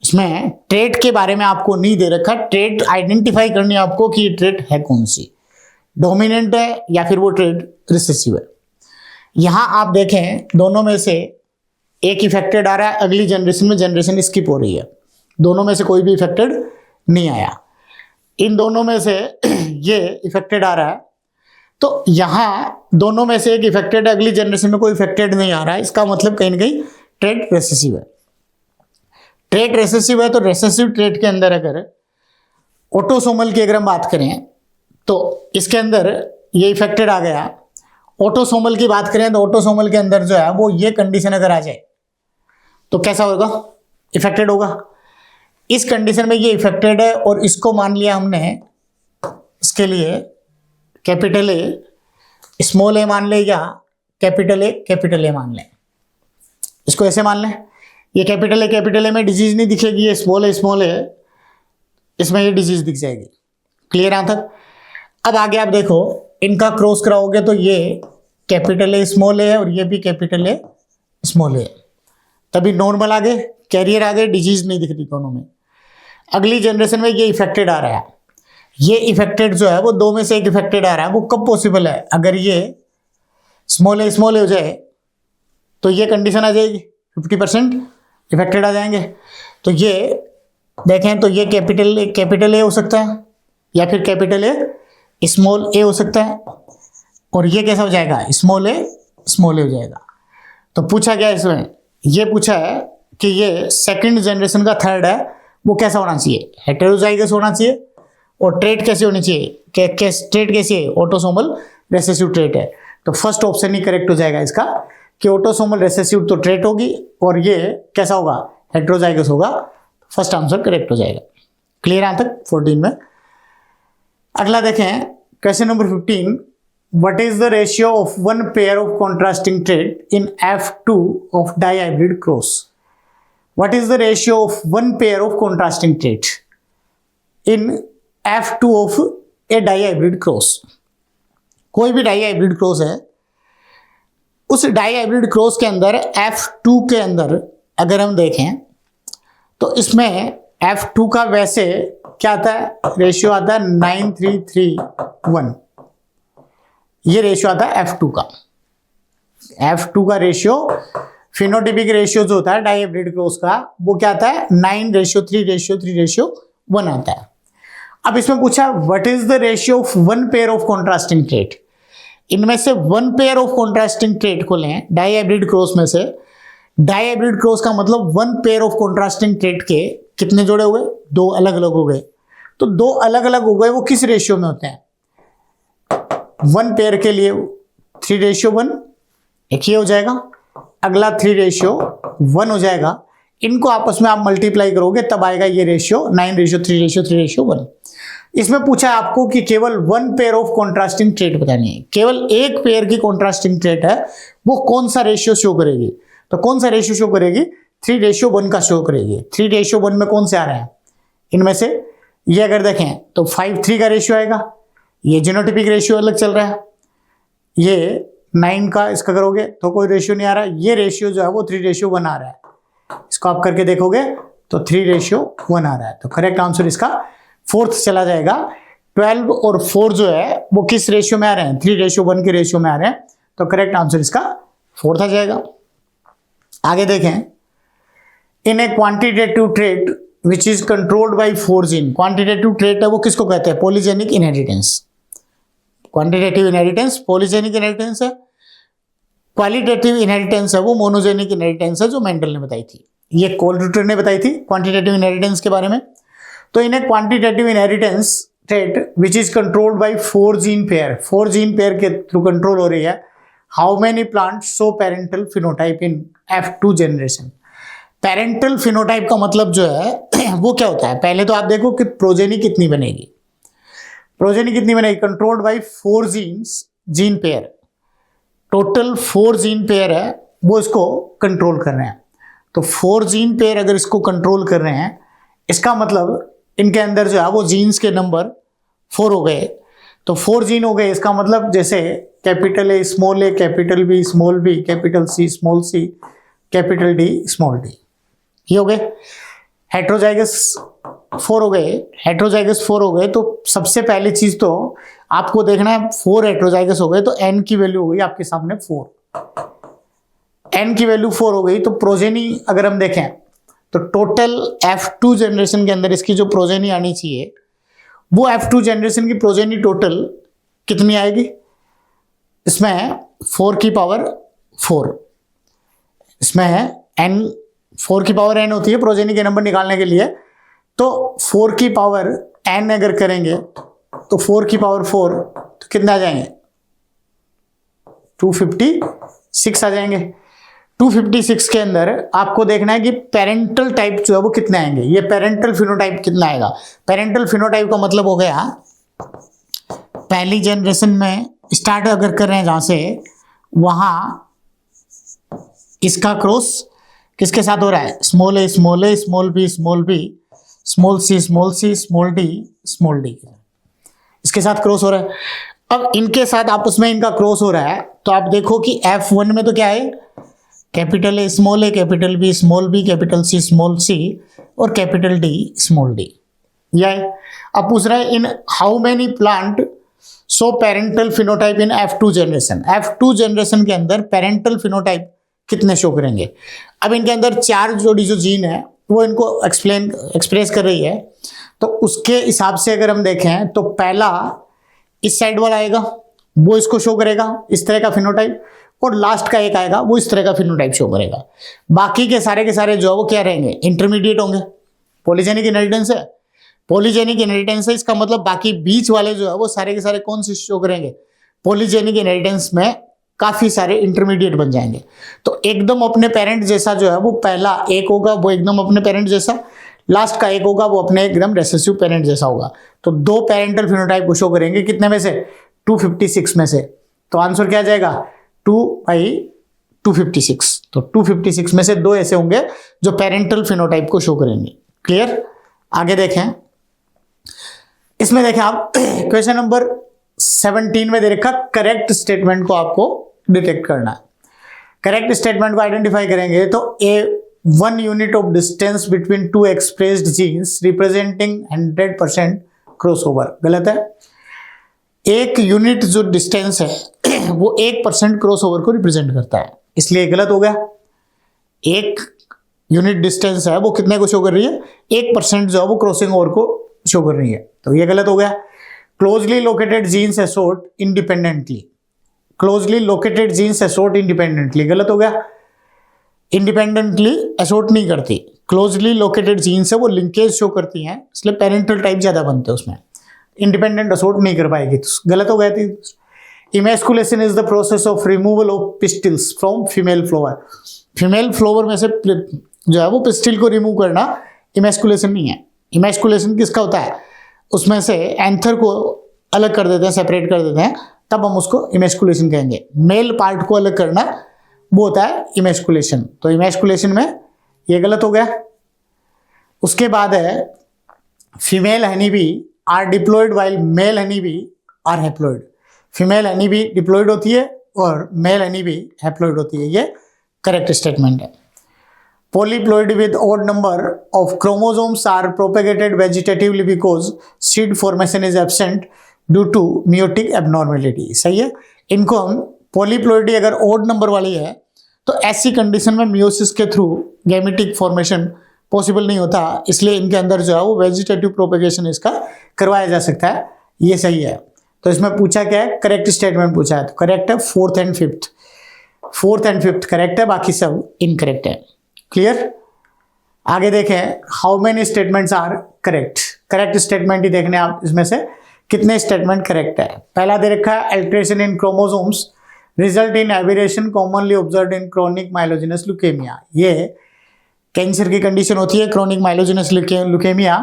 इसमें ट्रेट के बारे में आपको नहीं दे रखा। ट्रेट आइडेंटिफाई करनी है आपको कि ये ट्रेट है कौन सी, डोमिनेंट है या फिर वो ट्रेट रिसेसिव है। यहां आप देखें दोनों में से एक इफेक्टेड आ रहा है, अगली जनरेशन में जनरेशन स्किप हो रही है, दोनों में से कोई भी इफेक्टेड नहीं आया। इन दोनों में से ये इफेक्टेड आ रहा है, तो यहां दोनों में से एक इफेक्टेड है, अगली जनरेशन में कोई इफेक्टेड नहीं आ रहा है, इसका मतलब कहीं ना कहीं ट्रेट रेसेसिव है। ट्रेट रेसेसिव है तो रेसेसिव ट्रेट के अंदर अगर ऑटोसोमल की अगर हम बात करें तो इसके अंदर ये इफेक्टेड आ गया। ऑटोसोमल की बात करें तो ऑटोसोमल के अंदर जो है वो ये कंडीशन अगर आ जाए तो कैसा होगा, इफेक्टेड होगा। इस कंडीशन में ये इफेक्टेड है और इसको मान लिया हमने, इसके लिए कैपिटल ए स्मॉल ए मान ले या कैपिटल ए मान लें, इसको ऐसे मान लें। ये कैपिटल ए में डिजीज नहीं दिखेगी, ये स्मॉल ए इसमें ये डिजीज दिख जाएगी। क्लियर यहां तक? अब आगे आप देखो इनका क्रॉस कराओगे तो ये कैपिटल ए स्मॉल ए है और ये भी कैपिटल ए स्मॉल ए, तभी नॉर्मल आगे, कैरियर आगे, डिजीज नहीं दिख रही दोनों में। अगली जनरेशन में ये इफेक्टेड आ रहा है, ये इफेक्टेड जो है वो 2 में से एक इफेक्टेड आ रहा है। वो कब पॉसिबल है, अगर ये स्मॉल ए हो जाए तो ये कंडीशन आ जाएगी, 50% इफेक्टेड आ जाएंगे। तो ये देखें तो ये कैपिटल ए हो सकता है या फिर कैपिटल ए स्मॉल ए हो सकता है, और ये कैसा हो जाएगा, स्मॉल ए हो जाएगा। तो पूछा गया इसमें, ये पूछा है कि ये सेकंड जनरेशन का थर्ड है वो कैसा होना चाहिए, हेटेरोजाइगस होना चाहिए, और ट्रेट कैसी होनी चाहिए, ट्रेट कैसी है, ऑटोसोमल रेसेसिव ट्रेट है। तो फर्स्ट ऑप्शन ही करेक्ट हो जाएगा इसका कि ऑटोसोमल रेसेसिव तो ट्रेट होगी और ये कैसा होगा, हेटेरोजाइगस होगा। फर्स्ट आंसर करेक्ट हो जाएगा। क्लियर यहां तक 14 में। अगला देखें question number 15, what is the ratio of one pair of contrasting trait in F2 of dihybrid cross. What is the ratio of one pair of contrasting trait in F2 of A dihybrid cross. कोई भी dihybrid cross है, उस dihybrid cross के अंदर F2 के अंदर अगर हम देखें तो इसमें F2 का वैसे क्या आता है, रेशियो आता है 9331। ये रेशियो आता है F2 का। F2 का रेशियो, फिनोटाइपिक रेशियो जो होता है डाइहाइब्रिड क्रॉस का, वो क्या आता है 9:3:3:1 आता है। अब इसमें पूछा what is the ratio of one pair of contrasting trait. इनमें से one pair of contrasting trait को लें डाइहाइब्रिड क्रॉस में से। डाइहाइब्रिड क्रॉस का मतलब one pair of contrasting trait के कितने जोड़े हुए, 2 अलग अलग हो गए। तो 2 अलग अलग हो गए, वो किस रेशियो में होते हैं, वन पेयर के लिए 3:1 एक ही हो जाएगा, अगला 3:1 हो जाएगा। इनको आपस में आप मल्टीप्लाई करोगे तब आएगा ये रेशियो 9:3:3:1। इसमें पूछा है आपको कि केवल one pair of contrasting trait बतानी है, केवल एक पेयर की कॉन्ट्रास्टिंग ट्रेट है, वो कौन सा रेशियो शो करेगी? तो कौन सा रेशियो शो करेगी? 3:1 का शो करेगी। 3:1 में कौन से आ रहे हैं इनमें से? ये अगर देखें तो 5:3 का रेशियो आएगा, ये जीनोटिपिक रेशियो अलग चल रहा है, ये 9 का इसका करोगे तो कोई रेशियो नहीं आ रहा है, ये रेशियो जो है वो 3:1 आ रहा है। इसको आप करके देखोगे तो 3:1 आ रहा है। तो करेक्ट आंसर इसका 4th चला जाएगा। 12 और 4 जो है वो किस रेशियो में आ रहे हैं? 3:1 के रेशियो में आ रहे हैं। तो करेक्ट आंसर इसका 4th आ जाएगा। आगे देखें, in a quantitative trait which is controlled by 4 gene. Quantitative trait है वो किसको कहते हैं? Polygenic inheritance. Quantitative inheritance polygenic inheritance है, क्वालिटेटिव इनहेरिटेंस है वो मोनोजेनिक इनहेरिटेंस है, जो मेंडल ने बताई थी, ये कोलरिटर ने बताई थी क्वांटिटेटिव इनहेरिटेंस के बारे में। तो इन्हें quantitative inheritance trait which is controlled by 4 gene pair, 4 gene pair के थ्रू कंट्रोल हो रही है। How many plant show parental phenotype in F2 generation? Parental phenotype का मतलब जो है वो क्या होता है? पहले तो आप देखो कि प्रोजेनी कितनी बनेगी, प्रोजेनी कितनी बनेगी? Controlled by 4 genes, gene pair, total 4 gene pair है वो इसको कंट्रोल कर रहे हैं। तो 4 जीन पेयर अगर इसको कंट्रोल कर रहे हैं, इसका मतलब इनके अंदर जो है वो जीन्स के नंबर 4 हो गए। तो 4 जीन हो गए, इसका मतलब जैसे capital A small A, capital B small B, capital C small c, capital D small d, ये हो गए। हेट्रोजाइगस 4 हो गए, हेट्रोजाइगस 4 हो गए। तो सबसे पहली चीज तो आपको देखना है 4 हेट्रोजाइगस हो गए तो n की वैल्यू हो गई आपके सामने 4, n की वैल्यू 4 हो गई। तो प्रोजेनी अगर हम देखें तो टोटल F2 जनरेशन के अंदर इसकी जो प्रोजेनी आनी चाहिए वो F2 जनरेशन की प्रोजेनी टोटल कितनी आएगी? इसमें 4 की पावर 4, इसमें है n, 4 की पावर n होती है प्रोजेनी के नंबर निकालने के लिए। तो 4 की पावर n अगर करेंगे तो 4 की पावर 4 तो कितना आ जाएंगे? 256 आ जाएंगे। 256 के अंदर आपको देखना है कि पेरेंटल टाइप जो है वो कितने आएंगे। ये पेरेंटल फिनोटाइप कितना आएगा? पेरेंटल फिनोटाइप का मतलब हो गया पहली जनरेशन में स्टार्ट अगर कर रहे हैं जहां से, वहां इसका क्रॉस किसके साथ हो रहा है? Small A small A, small B small B, small C small C, small D, इसके साथ क्रॉस हो रहा है। अब इनके साथ आपस में इनका क्रॉस हो रहा है तो आप देखो कि F1 में तो क्या है? Capital A small A, capital B small B, capital C small C और कैपिटल डी स्मॉल डी, यह है। अब पूछ रहा है in how many plant so parental phenotype in F2 generation. F2 generation के अंदर पेरेंटल फिनोटाइप कितने शो करेंगे? अब इनके अंदर 4 जोड़ी जो जीन है वो इनको एक्सप्रेस कर रही है। तो उसके हिसाब से अगर हम देखें तो पहला इस साइड वाला आएगा वो इसको शो करेगा इस तरह का फिनोटाइप, और लास्ट का एक आएगा वो इस तरह का फिनोटाइप शो करेगा। बाकी के सारे जो है वो क्या रहेंगे? इंटरमीडिएट होंगे। पॉलीजेनिक इनहेरिटेंस है, पॉलीजेनिक इनहेरिटेंस है, इसका मतलब बाकी बीच वाले जो है वो सारे के सारे कौन से शो करेंगे? पॉलीजेनिक इनहेरिटेंस में काफी सारे इंटरमीडिएट बन जाएंगे। तो एकदम अपने पेरेंट जैसा जो है वो पहला एक होगा वो एकदम अपने पेरेंट जैसा, लास्ट का एक होगा वो अपने एकदम रेसेसिव पेरेंट जैसा होगा। तो 2 पेरेंटल फिनोटाइप को शो करेंगे कितने में से? 256 में से। तो आंसर क्या आ जाएगा? 2/256। तो 256 में से 2 ऐसे होंगे जो पेरेंटल फिनोटाइप को शो करेंगे। क्लियर? आगे देखें, इसमें देखें आप क्वेश्चन नंबर 17 में दे रखा करेक्ट स्टेटमेंट को आपको डिटेक्ट करना है। करेक्ट स्टेटमेंट को आइडेंटिफाई करेंगे तो a 1 unit of distance between 2 expressed genes representing 100% crossover, गलत है। 1 यूनिट जो डिस्टेंस है वो 1% क्रॉसओवर को रिप्रेजेंट करता है, इसलिए गलत हो गया। 1 यूनिट डिस्टेंस है वो कितने को शो कर रही है? 1% जो है वो क्रॉसिंग ओवर को शो कर रही है, तो ये गलत हो गया। Closely located genes assort independently, closely located genes assort independently, गलत हो गया। इंडिपेंडेंटली एसोर्ट नहीं करती, क्लोजली लोकेटेड जीन्स है वो लिंकेज शो करती हैं, इसलिए पेरेंटल टाइप ज्यादा बनते हैं उसमें, इंडिपेंडेंट एसोर्ट नहीं कर पाएगी, तो गलत हो गया थी। Emasculation is the process of removal of pistils from female flower, female flower में से जो है वो पिस्टिल को रिमूव करना इमेस्कुलेशन नहीं है। इमेस्कुलेशन किसका होता है? उसमें से एंथर को अलग कर देते हैं, सेपरेट कर देते हैं, तब हम उसको इमेस्कुलेशन कहेंगे। मेल पार्ट को अलग करना वो होता है इमेस्कुलेशन। तो इमेस्कुलेशन में ये गलत हो गया। उसके बाद है female honey bee are diploid while male honey bee are haploid. Female honey bee diploid होती है और मेल हनी बी हैप्लॉयड होती है। ये करेक्ट स्टेटमेंट है। Polyploidy with odd number of chromosomes are propagated vegetatively because seed formation is absent due to meiotic abnormality। सही है। इनको हम polyploidy अगर odd number वाली है तो ऐसी कंडीशन में मियोसिस के थ्रू गैमेटिक फॉर्मेशन पॉसिबल नहीं होता, इसलिए इनके अंदर जो है वो वेजिटेटिव प्रोपेगेशन इसका करवाया जा सकता है। ये सही है। तो इसमें पूछा क्या है, करेक्ट स्टेटमेंट पूछा है। तो करेक्ट है फोर्थ एंड फिफ्थ करेक्ट है, बाकी सब इनकरेक्ट है। क्लियर। आगे देखें how many statements are correct. Correct statement ही देखने आप इसमें से कितने स्टेटमेंट करेक्ट है। पहला दे रखा है alteration in chromosomes result in aberration commonly observed in chronic myelogenous leukaemia. ये कैंसर की कंडीशन होती है क्रोनिक माइलोजेनस ल्यूकेमिया।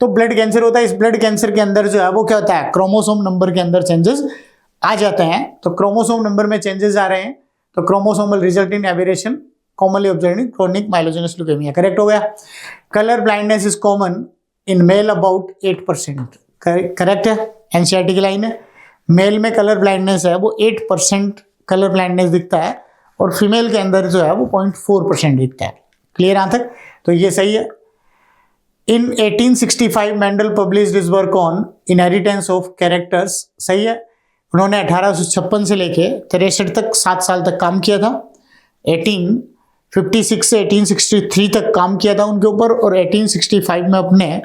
तो ब्लड कैंसर होता है। इस ब्लड कैंसर के अंदर जो है वो क्या होता है, क्रोमोसोम नंबर के अंदर चेंजेस आ जाते हैं। तो क्रोमोसोम नंबर में चेंजेस आ रहे हैं तो chromosomal result in aberration commonly observed in chronic myelogenous leukaemia. Correct हो गया। Colour blindness is common in male about 8%। Correct है, एनसीईआरटी की लाइन है। मेल में कलर ब्लाइंडनेस है वो 8% कलर ब्लाइंडनेस दिखता है और फीमेल के अंदर जो है वो 0.4% दिखता है। क्लियर यहां तक। तो ये सही है। इन 1865 Mendel published his work on inheritance of characters. सही है। उन्होंने 1856 से लेके 63 तक 7 साल तक काम किया था। 1856 से 1863 तक काम किया था उनके ऊपर और 1865 में अपने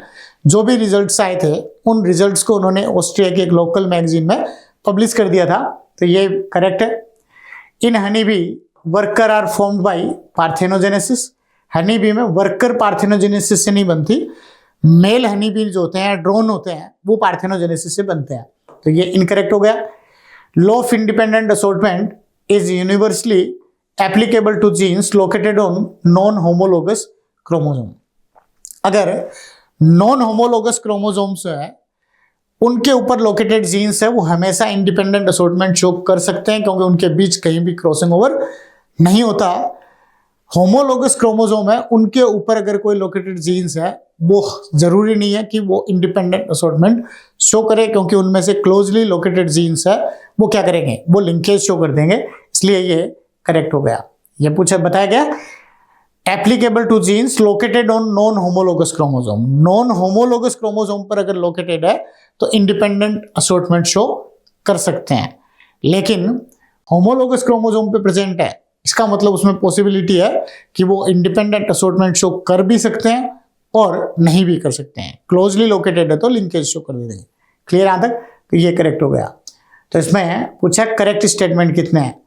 जो भी रिजल्ट्स आए थे उन रिजल्ट्स को उन्होंने ऑस्ट्रिया के एक लोकल मैगजीन में पब्लिश कर दिया था। तो ये करेक्ट है। In honey bee worker are formed by parthenogenesis. Honey bee में वर्कर पार्थेनोजेनेसिस से नहीं बनती, मेल हनी बी जो होते हैं ड्रोन होते हैं वो पार्थेनोजेनेसिस से बनते हैं। तो ये इनकरेक्ट हो गया। Law of independent assortment is universally applicable to genes located on non homologous chromosome. अगर नॉन होमोलोगस क्रोमोसोम्स है उनके ऊपर लोकेटेड जीन्स है वो हमेशा इंडिपेंडेंट असॉर्टमेंट शो कर सकते हैं क्योंकि उनके बीच कहीं भी क्रॉसिंग ओवर नहीं होता। होमोलोगस क्रोमोसोम है उनके ऊपर अगर कोई लोकेटेड जीन्स है वो जरूरी नहीं है कि वो इंडिपेंडेंट असॉर्टमेंट शो करे क्योंकि उनमें से क्लोजली लोकेटेड जीन्स है वो क्या करेंगे, वो लिंकेज शो कर देंगे। इसलिए ये करेक्ट हो गया। ये पूछा बताया गया applicable to genes located on non homologous chromosome. Non homologous chromosome पर अगर लोकेटेड है तो इंडिपेंडेंट असॉर्टमेंट शो कर सकते हैं, लेकिन होमोलोगस क्रोमोसोम पे प्रेजेंट है इसका मतलब उसमें पॉसिबिलिटी है कि वो इंडिपेंडेंट असॉर्टमेंट शो कर भी सकते हैं और नहीं भी कर सकते हैं। क्लोजली लोकेटेड है तो लिंकेज शो कर देंगे। क्लियर यहां तक। तो ये करेक्ट हो गया। तो इसमें पूछा करेक्ट स्टेटमेंट कितने हैं।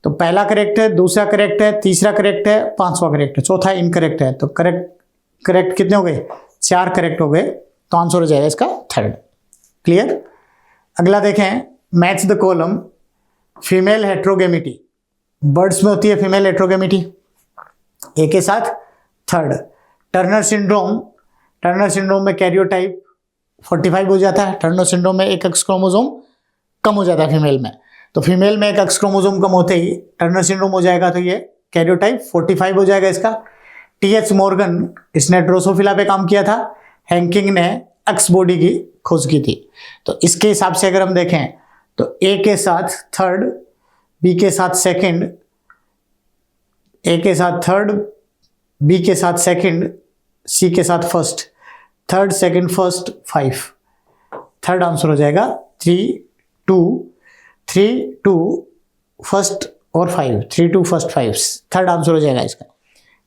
तो पहला करेक्ट है, दूसरा करेक्ट है, तीसरा करेक्ट है, पांचवा करेक्ट है, चौथा इनकरेक्ट है। तो करेक्ट कितने हो गए, 4 करेक्ट हो गए। तो आंसर हो जाएगा इसका 3rd। क्लियर। अगला देखें match the column female heterogamety. Birds में होती है फीमेल हेट्रोगेमिटी ए के साथ 3rd। टर्नर सिंड्रोम में कैरियोटाइप 45 हो जाता है। टर्नर सिंड्रोम में एक एक्स क्रोमोसोम कम हो जाता है फीमेल में। तो फीमेल में एक एक्स क्रोमोसोम कम होते ही टर्नर सिंड्रोम हो जाएगा तो ये कैरियोटाइप 45 हो जाएगा इसका। टीएच मॉर्गन इसने ड्रोसोफिला पे काम किया था। हैंकिंग ने एक्स बॉडी की खोज की थी। तो इसके हिसाब से अगर हम देखें तो ए के साथ 3rd, बी के साथ 2nd, ए के साथ 3rd, बी के साथ 2nd, सी के साथ 1st, 3rd, 2nd, 1st, 5। 3rd answer हो जाएगा 3, 2, 1st और 5। 3, 2, 1st, 5 3rd आंसर हो जाएगा इसका।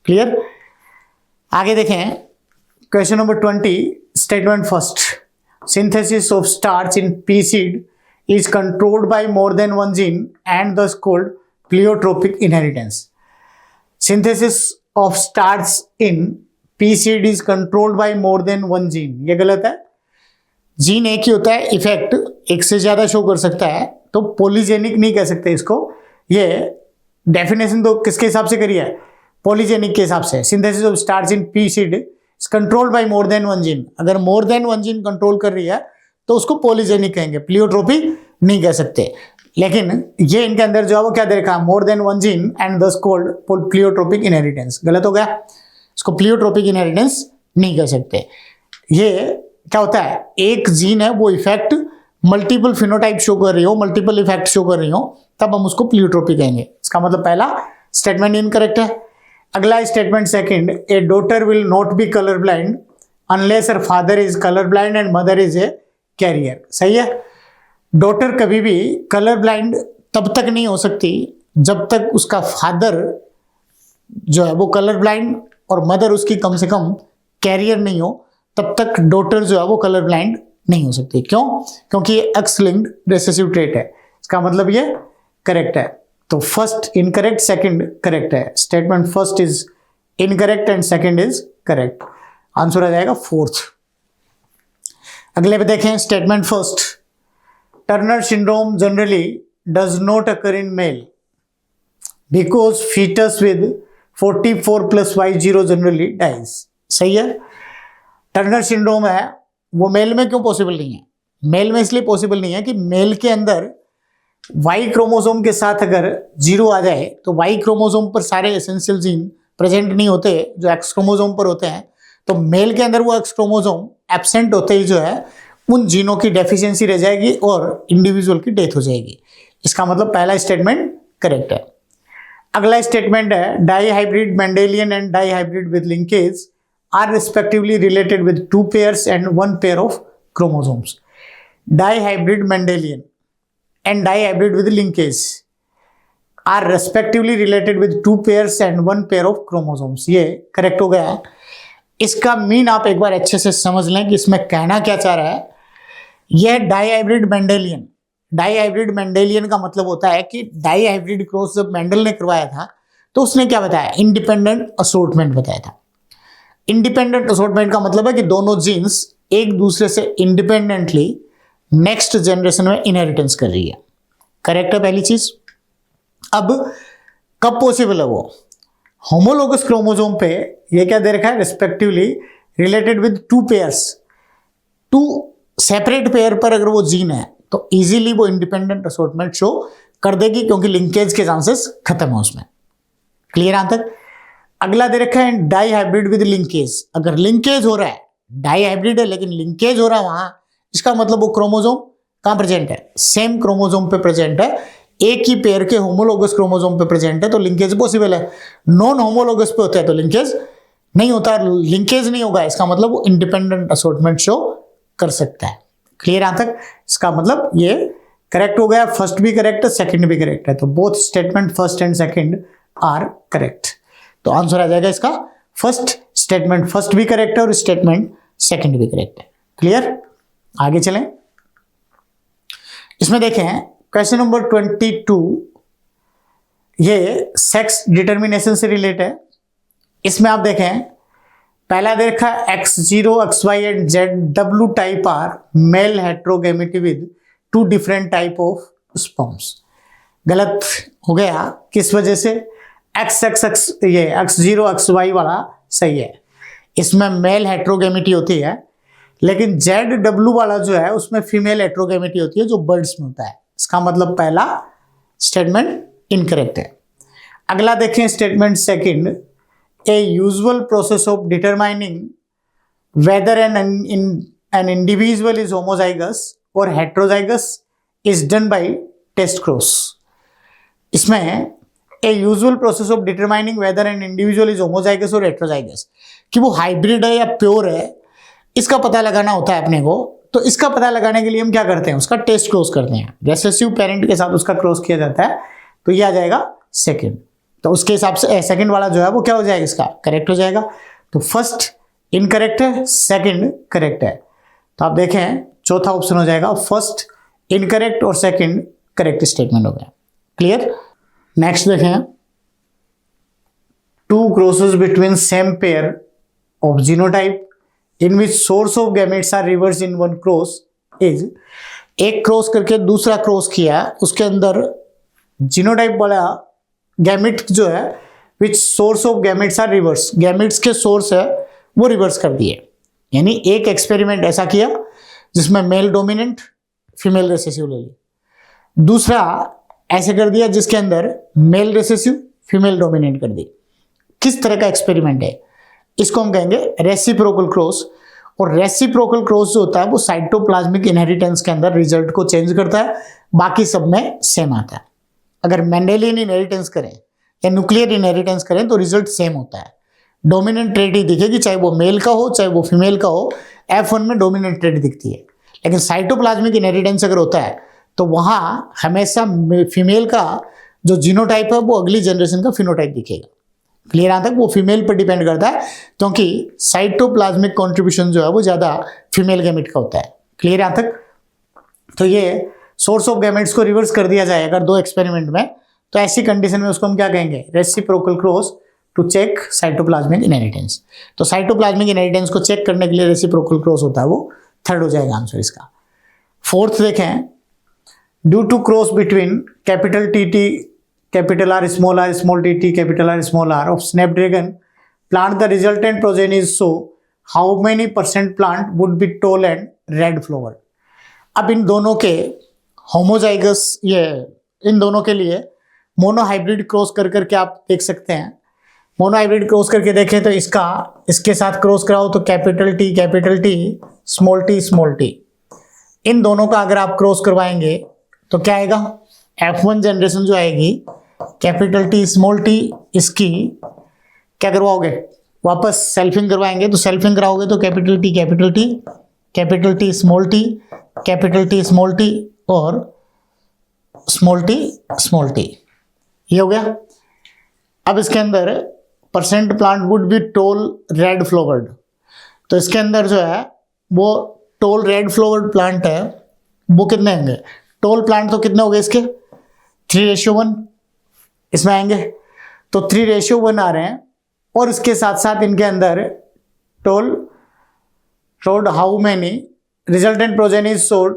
क्लियर। आगे देखें question number 20 statement first. Synthesis of starch in pea seed is controlled by more than one gene and thus called pleiotropic inheritance. Synthesis of starch in pea seed is controlled by more than one gene. ये गलत है। Gene एक ही होता है, effect एक से ज्यादा show कर सकता है तो पॉलीजेनिक नहीं कह सकते इसको। ये डेफिनेशन तो किसके हिसाब से करी है, पॉलीजेनिक के हिसाब से। Synthesis of starch in pea seed controlled by more than one gene. अगर more than one gene control कर रही है तो उसको पॉलीजेनिक कहेंगे, प्लियोट्रोपी नहीं कह सकते। लेकिन ये इनके अंदर जो है वो क्या दे रखा है, more than one gene and दस कॉल्ड प्लियोट्रोपिक इनहेरिटेंस। गलत हो गया, इसको प्लियोट्रोपिक इनहेरिटेंस नहीं कह सकते। ये क्या होता है, एक जीन है वो इफेक्ट मल्टीपल फिनोटाइप शो कर रही हो, मल्टीपल इफेक्ट शो कर रही हो, तब हम उसको प्लियोट्रोपी कहेंगे। इसका मतलब पहला स्टेटमेंट इनकरेक्ट है। अगला statement second, a daughter will not be colour blind unless her father is colour blind and mother is a carrier. सही है, डॉटर कभी भी कलर ब्लाइंड तब तक नहीं हो सकती जब तक उसका फादर जो है वो कलर ब्लाइंड और मदर उसकी कम से कम कैरियर नहीं हो, तब तक डॉटर जो है वो कलर ब्लाइंड नहीं हो सकती। क्यों? क्योंकि ये एक्स लिंक्ड रिसेसिव ट्रेट है। इसका मतलब ये करेक्ट है। तो फर्स्ट इनकरेक्ट, सेकंड करेक्ट है। Statement first is incorrect and second is correct. Answer आ जाएगा फोर्थ। अगले पे देखें statement first, Turner syndrome generally does not occur in male because foetus with 44+Y0 generally dies. सही है, टर्नर सिंड्रोम है वो मेल में क्यों पॉसिबल नहीं है? मेल में इसलिए पॉसिबल नहीं है कि मेल के अंदर वाई क्रोमोसोम के साथ अगर 0 आ जाए तो वाई क्रोमोसोम पर सारे एसेंशियल जीन प्रेजेंट नहीं होते जो एक्स क्रोमोसोम पर होते हैं। तो मेल के अंदर वो एक्स क्रोमोसोम एब्सेंट होते ही जो है उन जीनों की डेफिशिएंसी रह जाएगी और इंडिविजुअल की डेथ हो जाएगी। इसका मतलब पहला स्टेटमेंट करेक्ट है। अगला स्टेटमेंट है, di hybrid Mendelian and di hybrid with linkage are respectively related with 2 pairs and 1 pair of chromosomes. Dihybrid Mendelian and dihybrid with linkage are respectively related with 2 pairs and 1 pair of chromosomes. ये correct हो गया। इसका mean आप एक बार अच्छे से समझ लें कि इसमें कहना क्या चाह रहा है। यह डाईहाइब्रिड मेंडेलियन, डाईहाइब्रिड मेंडेलियन का मतलब होता है कि डाईहाइब्रिड क्रॉस जब मेंडल ने करवाया था तो उसने क्या बताया, इंडिपेंडेंट असॉर्टमेंट बताया था। इंडिपेंडेंट असॉर्टमेंट का मतलब है कि दोनों जीन्स एक दूसरे से इंडिपेंडेंटली नेक्स्ट जनरेशन में इनहेरिटेंस कर रही है। करेक्ट है पहली चीज। अब कब पॉसिबल है वो, होमोलोगस क्रोमोसोम पे ये क्या दे रखा है, respectively related with 2 pairs, 2 separate pair पर अगर वो जीन है तो इजीली वो इंडिपेंडेंट असॉर्टमेंट शो कर देगी क्योंकि लिंकेज के चांसेस खत्म है उसमें। क्लियर यहां तक। अगला दे रखा है डाई हाइब्रिड विद लिंकेज। अगर लिंकेज हो रहा है, डाई हाइब्रिड है लेकिन लिंकेज हो रहा है वहां, इसका मतलब वो क्रोमोसोम कहां प्रेजेंट है, सेम क्रोमोसोम पे प्रेजेंट है, एक ही पेयर के होमोलोगस क्रोमोसोम पे प्रेजेंट है, तो लिंकेज पॉसिबल है। नॉन होमोलोगस पे होता है तो लिंकेज नहीं होता, लिंकेज नहीं होगा, इसका मतलब वो इंडिपेंडेंट असॉर्टमेंट शो कर सकता है। क्लियर यहां तक। इसका मतलब ये करेक्ट हो गया, फर्स्ट भी करेक्ट है, सेकंड भी करेक्ट है, तो both statement first and second are correct. तो आंसर आ जाएगा इसका फर्स्ट स्टेटमेंट फर्स्ट भी करेक्ट है और स्टेटमेंट सेकंड भी करेक्ट है। क्लियर, आगे चलें। इसमें देखें क्वेश्चन नंबर 22, ये सेक्स डिटर्मिनेशन से रिलेट है। इसमें आप देखें पहला दे रखा है X0, XY and ZW type are male heterogamety with 2 different type of sperms. गलत हो गया, किस वजह से, ये X0 XY वाला सही है, इसमें मेल हेट्रोगेमिटी होती है, लेकिन ZW वाला जो है उसमें फीमेल हेट्रोगेमिटी होती है जो बर्ड्स में होता है। इसका मतलब पहला स्टेटमेंट इनकरेक्ट है। अगला देखें statement second, a usual process of determining whether an individual is homozygous और heterozygous is done by test cross. इसमें a usual process of determining whether an individual is homozygous और हेट्रोजाइगस, कि वो hybrid है या प्योर है, इसका पता लगाना होता है अपने को। तो इसका पता लगाने के लिए हम क्या करते हैं, उसका टेस्ट क्रॉस करते हैं, रेसेसिव पेरेंट के साथ उसका क्रॉस किया जाता है, तो ये आ जाएगा सेकंड। तो उसके हिसाब से सेकंड वाला जो है वो क्या हो जाएगा, इसका करेक्ट हो जाएगा। तो फर्स्ट इनकरेक्ट है, सेकंड करेक्ट है। तो आप देखें चौथा ऑप्शन हो जाएगा फर्स्ट इनकरेक्ट और सेकंड करेक्ट स्टेटमेंट हो गया। क्लियर। नेक्स्ट देखें, 2 crosses between same pair of genotype in which source of gametes are reversed in one cross is, एक क्रॉस करके दूसरा क्रॉस किया, उसके अंदर जीनोटाइप वाला गैमेट जो है which source of gametes are reverse, gametes के सोर्स है वो रिवर्स कर दिए। यानी एक एक्सपेरिमेंट ऐसा किया जिसमें मेल डोमिनेंट फीमेल रिसेसिव ले ली, दूसरा ऐसे कर दिया जिसके अंदर मेल रिसेसिव फीमेल डोमिनेंट कर दी। किस तरह का एक्सपेरिमेंट है, इसको हम कहेंगे रेसिप्रोकल क्रॉस। और रेसिप्रोकल क्रॉस जो होता है वो साइटोप्लाज्मिक इनहेरिटेंस के अंदर रिजल्ट को चेंज करता है, बाकी सब में सेम आता है। अगर मेंडेलियन इनहेरिटेंस करें या न्यूक्लियर इनहेरिटेंस करें तो रिजल्ट सेम होता है, डोमिनेंट ट्रेट ही दिखेगी, चाहे वो मेल का हो चाहे वो फीमेल का हो, F1 में डोमिनेंट ट्रेट दिखती है। लेकिन साइटोप्लाज्मिक इनहेरिटेंस अगर होता है तो वहां हमेशा फीमेल का जो जीनोटाइप है वो अगली जनरेशन का फिनोटाइप दिखेगा। क्लियर यहां तक? वो फीमेल पर डिपेंड करता है क्योंकि साइटोप्लाज्मिक कंट्रीब्यूशन जो है वो ज्यादा फीमेल गैमेट का होता है। क्लियर यहां तक? तो ये सोर्स ऑफ गैमेट्स को रिवर्स कर दिया जाए अगर दो एक्सपेरिमेंट में, तो ऐसी कंडीशन में उसको हम क्या कहेंगे, reciprocal cross to check cytoplasmic inheritance. तो साइटोप्लाज्मिक इनहेरिटेंस को चेक करने के लिए रेसिप्रोकल क्रॉस होता है, वो थर्ड हो जाएगा आंसर इसका। फोर्थ देखें, due to cross between capital T, capital R, small t, capital R, small r of snapdragon plant, the resultant progeny is so how many % plant would be tall and red flowered। अब इन दोनों के homozygous, ये इन दोनों के लिए monohybrid cross कर करके आप देख सकते हैं। मोनोहाइब्रिड क्रॉस करके देखें तो इसका इसके साथ क्रॉस कराओ तो कैपिटल टी, स्मॉल टी, इन दोनों का अगर आप क्रॉस करवाएंगे तो क्या आएगा, F1 जनरेशन जो आएगी कैपिटल टी स्मॉल टी, इसकी क्या करवाओगे, वापस सेल्फिंग करवाएंगे। तो सेल्फिंग कराओगे तो कैपिटल टी स्मॉल टी और स्मॉल टी, ये हो गया। अब इसके अंदर % plant would be toll red flowered, तो इसके अंदर जो है वो टोल रेड फ्लावर्ड प्लांट है वो कितने होंगे, टोल प्लांट तो कितने हो गए इसके 3:1 इसमें आएंगे, तो 3:1 आ रहे हैं। और इसके साथ साथ इनके अंदर told how many resultant progeny showed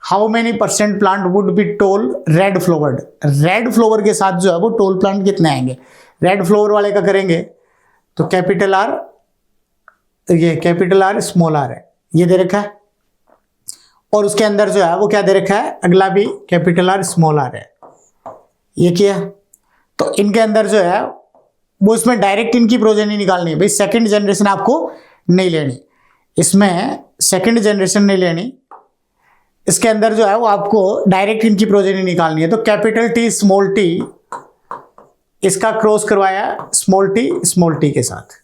how many % plant would be toll red flowered. Red flower के साथ जो है वो टोल प्लांट कितने आएंगे, रेड फ्लावर वाले का करेंगे तो कैपिटल R, ये कैपिटल R स्मॉल r है, ये दे रखा है। और उसके अंदर जो है वो क्या दे रखा है, अगला भी कैपिटल R स्मॉल r है, ये किया। तो इनके अंदर जो है वो इसमें डायरेक्ट इनकी प्रोजेनी निकालनी है भाई, सेकंड जनरेशन आपको नहीं लेनी, इसमें सेकंड जनरेशन नहीं लेनी, इसके अंदर जो है वो आपको डायरेक्ट इनकी प्रोजेनी निकालनी है। तो कैपिटल T स्मॉल t, इसका क्रॉस करवाया स्मॉल t के साथ,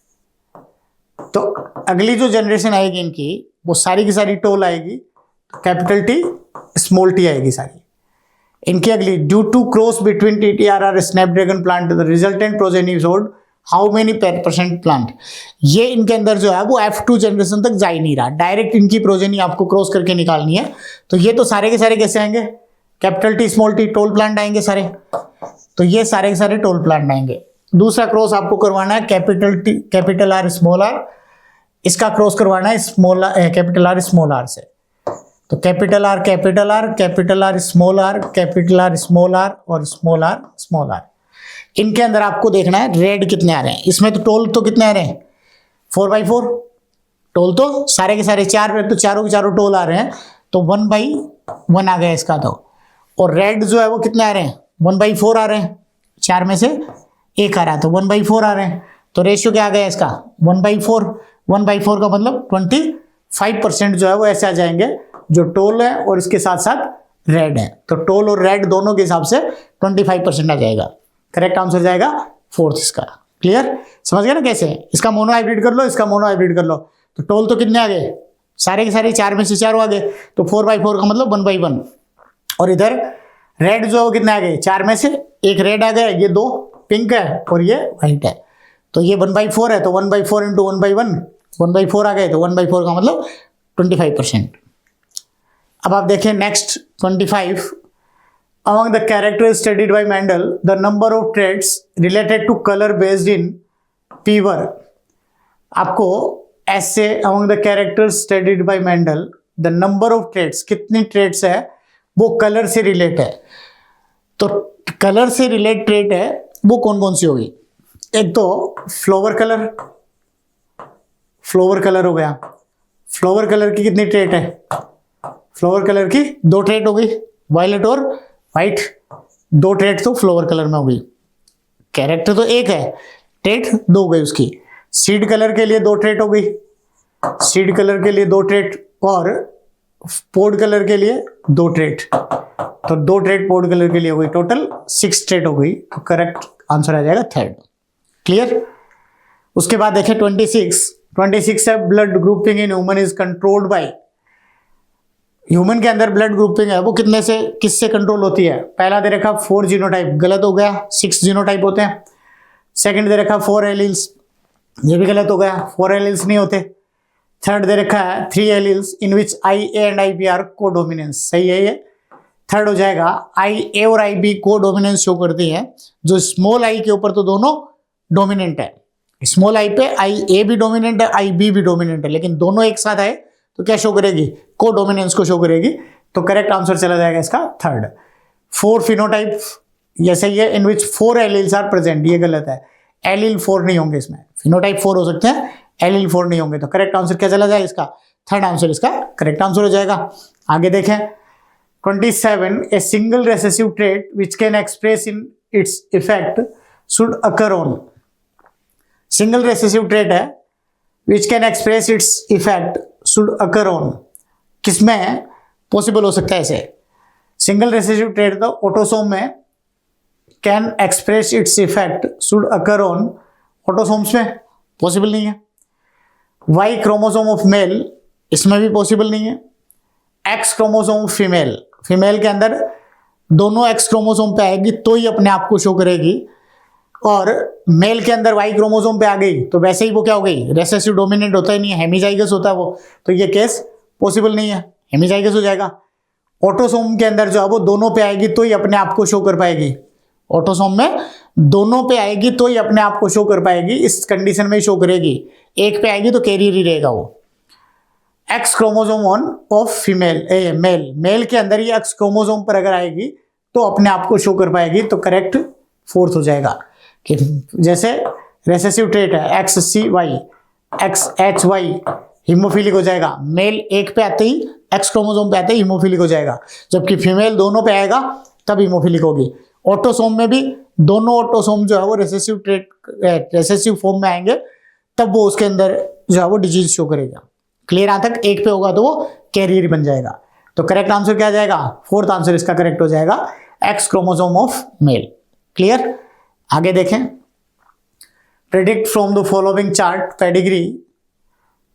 तो अगली जो जनरेशन आएगी इनकी वो सारी की सारी टोल आएगी, कैपिटल T स्मॉल t आएगी सारी इनकी अगली। Due to cross between TTRR snapdragon plant the resultant progeny showed how many % plant, ये इनके अंदर जो है वो F2 जनरेशन तक जा ही नहीं रहा, डायरेक्ट इनकी प्रोजेनी आपको क्रॉस करके निकालनी है। तो ये तो सारे के सारे कैसे आएंगे, capital T small t tall plant आएंगे सारे, तो ये सारे के सारे टोल प्लांट आएंगे। दूसरा क्रॉस आपको करवाना है कैपिटल R स्मॉल r, इसका क्रॉस करवाना है कैपिटल R स्मॉल r से, तो कैपिटल R स्मॉल r और स्मॉल r। इनके अंदर आपको देखना है रेड कितने आ रहे हैं, इसमें तो टोल तो कितने आ रहे हैं 4/4, टोल तो सारे के सारे तो चारों के चारों टोल आ रहे हैं, तो 1/1 आ गया इसका तो। और रेड जो है वो कितने आ रहे हैं 1/4 आ रहे हैं, 4 में से 1 आ रहा है तो 1/4 आ रहे हैं, तो रेशियो क्या आ गया इसका 1/4 का मतलब 25% जो है वो ऐसे आ जाएंगे जो टोल है और इसके साथ साथ रेड है, तो टोल और रेड दोनों के हिसाब से 25% आ जाएगा। करेक्ट आंसर जाएगा 4th इसका। क्लियर, समझ गए ना कैसे, इसका मोनो हाइब्रिड कर लो, इसका मोनो हाइब्रिड कर लो, तो टोल तो कितने आ गए सारे के सारे 4 में से 4 आ गए, तो 4/4 का मतलब 1/1। और इधर रेड जो है वो कितने आ गए 4 में से 1 रेड आ गया, ये 2 पिंक है और ये व्हाइट है, तो ये 1/4 है, तो 1/4 इंटू 1/1 1/4 आ गए, तो 1/4 का मतलब 25%। अब आप देखें next 25, among the characters studied by Mendel, the number of traits related to color based in fever। आपको ऐसे among the characters studied by Mendel, the number of traits, कितनी traits है वो कलर से रिलेट है, तो कलर से relate trait है वो कौन कौन सी होगी, एक तो फ्लावर कलर, फ्लावर कलर हो गया। फ्लावर कलर की कितनी ट्रेट है? फ्लावर कलर की 2 ट्रेट हो गई, वायलेट और व्हाइट। 2 ट्रेट तो फ्लावर कलर में हो गई। कैरेक्टर तो एक है, ट्रेट 2 हो गई उसकी। सीड कलर के लिए 2 ट्रेट हो गई, सीड कलर के लिए 2 ट्रेट, और पोड कलर के लिए 2 ट्रेट। तो 2 ट्रेट पोड कलर के लिए हो गई, टोटल 6 ट्रेट हो गई। तो करेक्ट आंसर आ जाएगा 3rd। क्लियर? उसके बाद देखें 26 है blood grouping in human is controlled bye. Human के अंदर ब्लड ग्रुपिंग है वो कितने से किससे कंट्रोल होती है? पहला दे रखा 4 जीनोटाइप, गलत हो गया, 6 जीनोटाइप होते हैं। सेकंड दे रखा 4 एलील्स, ये भी गलत हो गया, 4 एलील्स नहीं होते। थर्ड दे रखा है 3 alleles in which I A and I B are co dominance, सही है ये। थर्ड हो जाएगा आई ए और I B co dominance show करती है। जो स्मॉल आई के ऊपर तो दोनों डोमिनेंट है, स्मॉल आई पे आई ए भी डोमिनेंट है, आई बी भी डोमिनेंट है, लेकिन दोनों एक साथ आए तो क्या शो करेगी? को डोमिनेंस को शो करेगी। तो करेक्ट आंसर चला जाएगा इसका 3rd। 4 फिनोटाइप, ये सही है, इन विच 4 एलील्स आर प्रेजेंट, ये गलत है। एलील 4 नहीं होंगे इसमें, फिनोटाइप 4 हो सकते हैं, एलील 4 नहीं होंगे। तो करेक्ट आंसर क्या चला जाएगा इसका? 3rd आंसर इसका करेक्ट आंसर हो जाएगा। आगे देखें 27, a single recessive trait which can express in its effect should occur on. Single recessive trait है which can express its effect should occur on, किसमें पॉसिबल हो सकता है ऐसे? सिंगल रेसेसिव ट्रेट तो ऑटोसोम में can express its effect should occur on, autosomes में possible नहीं है। वाई क्रोमोसोम ऑफ मेल, इसमें भी पॉसिबल नहीं है। एक्स क्रोमोसोम फीमेल, फीमेल के अंदर दोनों एक्स क्रोमोसोम पे आएगी तो ही अपने आप को शो करेगी, और मेल के अंदर वाई क्रोमोसोम पे आ गई तो वैसे ही वो क्या हो गई? रेसेसिव डोमिनेंट होता ही नहीं है, हेमिजाइगस होता है वो। तो ये केस पॉसिबल नहीं है, हेमिजाइगस हो जाएगा। ऑटोसोम के अंदर जो है वो दोनों पे आएगी तो ही अपने आप को शो कर पाएगी, ऑटोसोम में दोनों पे आएगी तो ही अपने आप को शो कर पाएगी, इस कंडीशन में ही शो करेगी। एक पे आएगी तो कैरियर ही रहेगा वो। X chromosome of female male, male के अंदर ही एक्स क्रोमोसोम पर अगर आएगी तो अपने आप को शो कर पाएगी। तो करेक्ट 4th हो जाएगा कि जैसे रेसेसिव ट्रेट है X C Y, X H Y, haemophilic हो जाएगा। मेल एक पे आते ही, एक्स क्रोमोसोम पे आते ही हीमोफिलिक हो जाएगा, जबकि फीमेल दोनों पे आएगा तब हीमोफिलिक होगी। ऑटोसोम में भी दोनों ऑटोसोम जो है वो रेसेसिव ट्रेट रेसेसिव फॉर्म में आएंगे तब वो उसके अंदर जो है वो डिजीज शो करेगा। क्लियर? यहां तक एक पे होगा तो वो कैरियर बन जाएगा। तो करेक्ट आंसर क्या आ जाएगा? 4th आंसर इसका करेक्ट हो जाएगा, x chromosome of male. Clear? आगे देखें, predict from the following chart pedigree.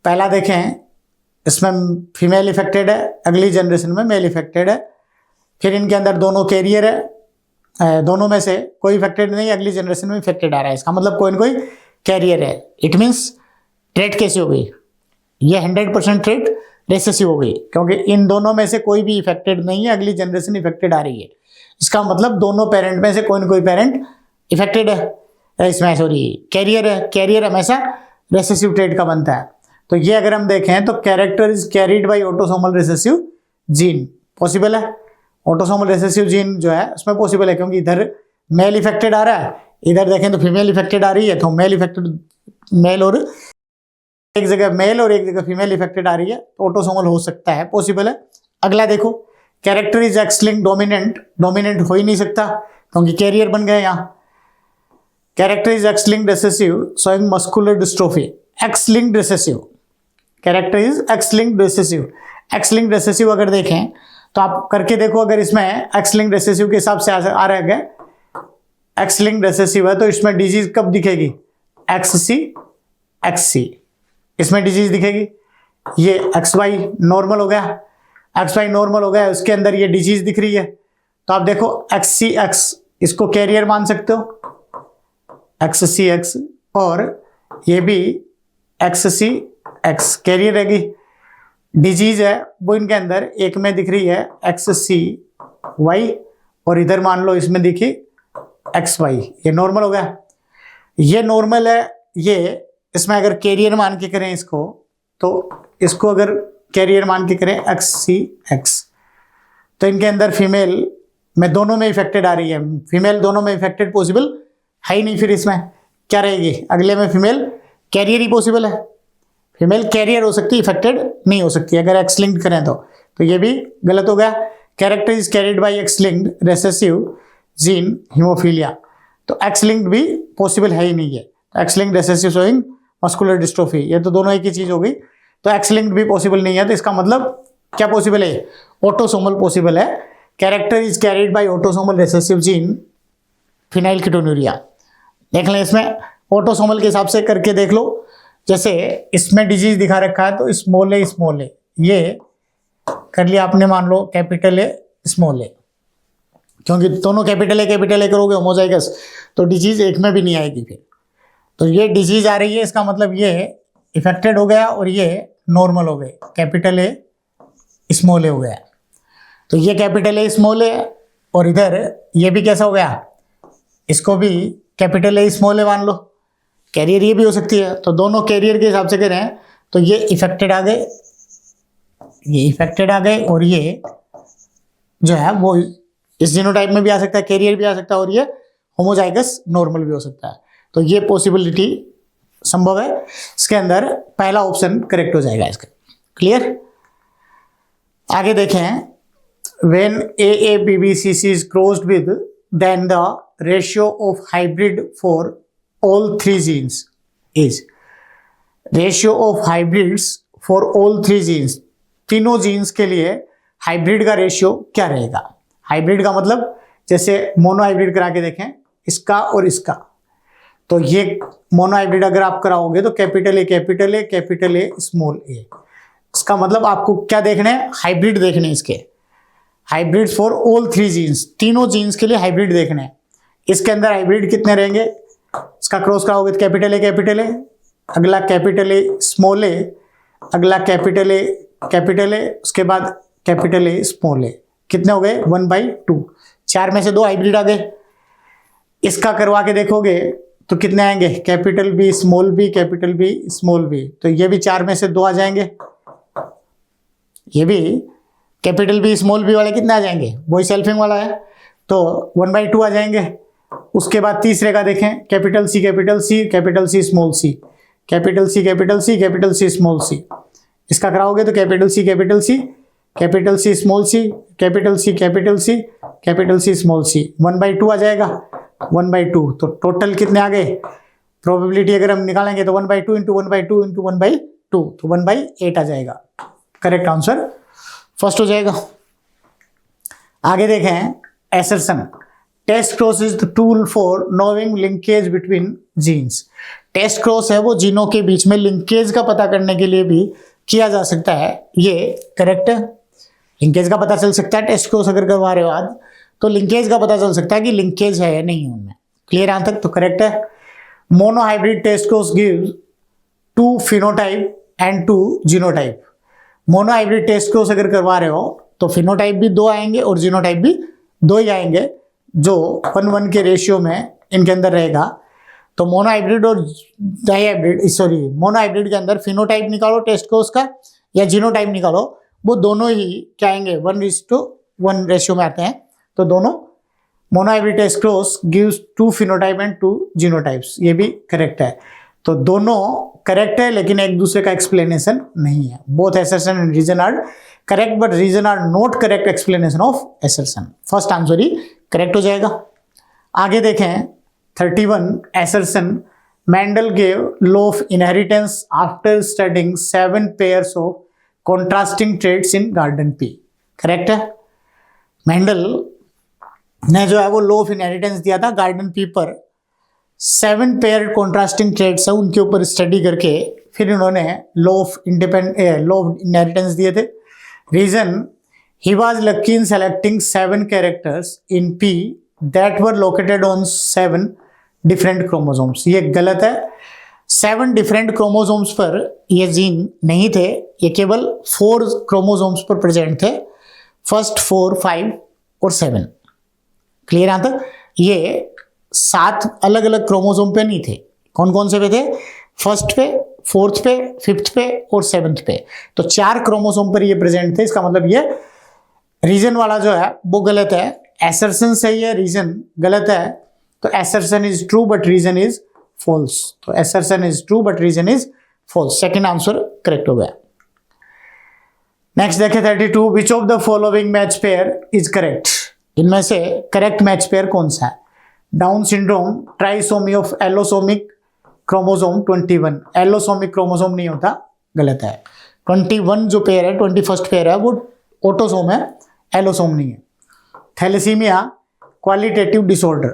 पहला देखें, इसमें फीमेल इफेक्टेड है, अगली जनरेशन में मेल इफेक्टेड है। फिर इनके अंदर दोनों कैरियर है, दोनों में से कोई इफेक्टेड नहीं, अगली जनरेशन में इफेक्टेड आ रहा है, इसका मतलब कोई ना कोई कैरियर है। इट मीन्स ट्रेट कैसे हो गई? ये 100% ट्रेट रेसेसिव हो गई, क्योंकि इन दोनों में से कोई भी इफेक्टेड नहीं है, अगली जनरेशन इफेक्टेड आ रही है। इसका मतलब दोनों पेरेंट में से कोई ना कोई पेरेंट इफेक्टेड है, इसमें सॉरी कैरियर है। कैरियर हमेशा रेसेसिव ट्रेट का बनता है। तो ये अगर हम देखें तो character is carried by autosomal recessive gene, possible है। ऑटोसोमल रिसेसिव जीन जो है उसमें पॉसिबल है, क्योंकि इधर मेल इफेक्टेड आ रहा है, इधर देखें तो फीमेल इफेक्टेड आ रही है। तो मेल इफेक्टेड, मेल और एक जगह मेल और एक जगह फीमेल इफेक्टेड आ रही है, तो ऑटोसोमल हो सकता है, पॉसिबल है। अगला देखो, character is x linked dominant, dominant हो ही नहीं सकता क्योंकि कैरियर बन गए यहाँ। Character is x linked recessive showing muscular dystrophy, x linked recessive, character is x linked recessive. X linked recessive अगर देखें तो आप करके देखो, अगर इसमें एक्स लिंक्ड रिसेसिव के हिसाब से आ रहा है, एक्स लिंक्ड रिसेसिव है तो इसमें डिजीज कब दिखेगी? एक्स सी, इसमें डिजीज दिखेगी। ये एक्स वाई नॉर्मल हो गया, एक्स वाई नॉर्मल हो गया, उसके अंदर ये डिजीज दिख रही है। तो आप देखो एक्स सी एक्स, इसको कैरियर मान सकते हो, एक्स सी एक्स, और ये भी एक्स सी एक्स कैरियर रहेगी। डिजीज है वो इनके अंदर एक में दिख रही है एक्स सी वाई, और इधर मान लो इसमें दिखी एक्स वाई, ये नॉर्मल हो गया। ये नॉर्मल है, ये इसमें अगर कैरियर मान के करें इसको, तो इसको अगर कैरियर मान के करें एक्स सी एक्स, तो इनके अंदर फीमेल में दोनों में इफेक्टेड आ रही है, फीमेल दोनों में इफेक्टेड पॉसिबल है ही नहीं। फिर इसमें क्या रहेगी? अगले में फीमेल कैरियर ही पॉसिबल है, फीमेल कैरियर हो सकती है, इफेक्टेड नहीं हो सकती अगर एक्स लिंक्ड करें तो ये भी गलत हो गया। Character is carried bye x linked recessive gene haemophilia, तो एक्स लिंक्ड भी पॉसिबल है ही नहीं है। X linked recessive showing muscular dystrophy, ये तो दोनों एक ही चीज हो गई, तो एक्स लिंक्ड भी पॉसिबल नहीं है। तो इसका मतलब क्या पॉसिबल है, ऑटोसोमल पॉसिबल है। Character is carried by autosomal recessive gene phenylketonuria. देख लें इसमें ऑटोसोमल के हिसाब से करके देख लो, जैसे इसमें डिजीज दिखा रखा है तो स्मॉल ए ये कर लिया आपने, मान लो कैपिटल ए स्मॉल ए, क्योंकि दोनों कैपिटल ए करोगे होमोजाइगस तो डिजीज एक में भी नहीं आएगी फिर। तो ये डिजीज आ रही है, इसका मतलब ये इफेक्टेड हो गया और ये नॉर्मल हो गए, कैपिटल ए स्मॉल ए हो गया। तो ये कैपिटल ए स्मॉल ए और इधर ये भी कैसा हो गया, इसको भी कैपिटल ए स्मॉल ए मान लो। कैरियर ये भी हो सकती है, तो दोनों कैरियर के हिसाब से करें तो ये इफेक्टेड आ गए, ये इफेक्टेड आ गए, और ये जो है वो इस जीनोटाइप में भी आ सकता है, कैरियर भी आ सकता है, और ये होमोजाइगस नॉर्मल भी हो सकता है। तो ये पॉसिबिलिटी संभव है, इसके अंदर पहला ऑप्शन करेक्ट हो जाएगा इसका। क्लियर। आगे देखें, when AABBCC is crossed with, then the ratio of hybrid for all three genes is, ratio of hybrids for all three genes, तीनों जीन्स के लिए हाइब्रिड का रेशियो क्या रहेगा। हाइब्रिड का मतलब जैसे मोनो हाइब्रिड करा के देखें, इसका और इसका, तो ये मोनो हाइब्रिड अगर आप कराओगे तो कैपिटल ए स्मॉल ए, इसका मतलब आपको क्या देखना है, हाइब्रिड देखने हैं इसके, hybrid for all three jeans, तीनों जीन्स के लिए हाइब्रिड देखना है। इसके अंदर हाइब्रिड कितने रहेंगे, इसका क्रॉस कराओगे तो कैपिटल ए, अगला कैपिटल ए स्मॉल ए, अगला कैपिटल ए, उसके बाद कैपिटल ए स्मॉल ए, कितने हो गए 1/2, 4 में से 2 हाइब्रिड आ गए। इसका करवा के देखोगे तो कितने आएंगे, capital B small B, capital B small b, तो ये भी 4 में से 2 आ जाएंगे। ये भी कैपिटल बी स्मॉल बी वाले कितने आ जाएंगे, वही सेल्फिंग वाला है, तो 1/2 आ जाएंगे। उसके बाद तीसरे का देखें, capital C small c, capital C small सी, इसका कराओगे तो capital C small c, capital C small सी, 1/2 आ जाएगा, 1/2। तो टोटल कितने आ गए, प्रोबेबिलिटी अगर हम निकालेंगे तो 1/2 इंटू 1/2 तो 1/8 आ जाएगा। करेक्ट आंसर फर्स्ट हो जाएगा। आगे देखें, assertion, test cross is the tool for knowing linkage between genes. Test cross है वो जीनों के बीच में लिंकेज का पता करने के लिए भी किया जा सकता है, ये करेक्ट है। लिंकेज का पता चल सकता है, टेस्ट क्रॉस अगर करवा रहे हो आज तो लिंकेज का पता चल सकता है कि लिंकेज है या नहीं उनमें। क्लियर यहां तक, तो करेक्ट है। Mono hybrid test cross gives 2 phenotype and 2 genotype. Mono hybrid test cross अगर करवा रहे हो तो फिनोटाइप भी 2 आएंगे और जीनोटाइप भी 2 ही आएंगे, जो 1:1 के रेशियो में इनके अंदर रहेगा। तो मोनो हाइब्रिड और मोनो हाइब्रिड के अंदर फिनोटाइप निकालो टेस्ट क्रॉस का या जीनोटाइप निकालो, वो दोनों ही क्या आएंगे 1:1 रेशियो में आते हैं। तो दोनों mono hybrid test cross gives 2 phenotype and 2 genotypes, ये भी करेक्ट है। तो दोनों करेक्ट है लेकिन एक दूसरे का एक्सप्लेनेशन नहीं है। Both assertion and reason are correct but reason are not correct explanation of assertion। First answer ही करेक्ट हो जाएगा। आगे देखें 31, assertion, Mendel gave law of inheritance after studying 7 pairs of contrasting traits in garden P। Correct है। Mendel ने जो है वो लॉ ऑफ इनहेरिटेंस दिया था गार्डन पी पर, 7 पेयर कॉन्ट्रास्टिंग ट्रेड्स है उनके ऊपर स्टडी करके फिर इन्होंने लॉ ऑफ इनहेरिटेंस दिए थे। Reason, he was lucky in selecting 7 characters in pea that were located on 7 different chromosomes. ये गलत है, 7 डिफरेंट क्रोमोसोम्स पर ये जीन नहीं थे, ये केवल 4 क्रोमोसोम्स पर प्रेजेंट थे, फर्स्ट 4, 5 और 7। क्लियर यहां तक। ये 7 अलग अलग क्रोमोसोम पे नहीं थे। कौन कौन से पे थे, फर्स्ट पे, 4th पे, 5th पे और 7th पे। तो 4 क्रोमोसोम पर ये प्रेजेंट थे। इसका मतलब ये रीजन वाला जो है वो गलत है, एसर्शन सही है, रीजन गलत है। तो assertion is true but reason is false. तो assertion is true but reason is false. Second answer correct हो गया। नेक्स्ट देखें 32, which of the following match pair is correct. इनमें से करेक्ट मैच पेयर कौन सा है? Down syndrome, trisomy of allosomic chromosome 21। Allosomic chromosome नहीं होता, गलत है। 21 जो पेयर है, 21st पेयर है, वो ऑटोसोम है, एलोसोम नहीं है। Thalassaemia qualitative disorder,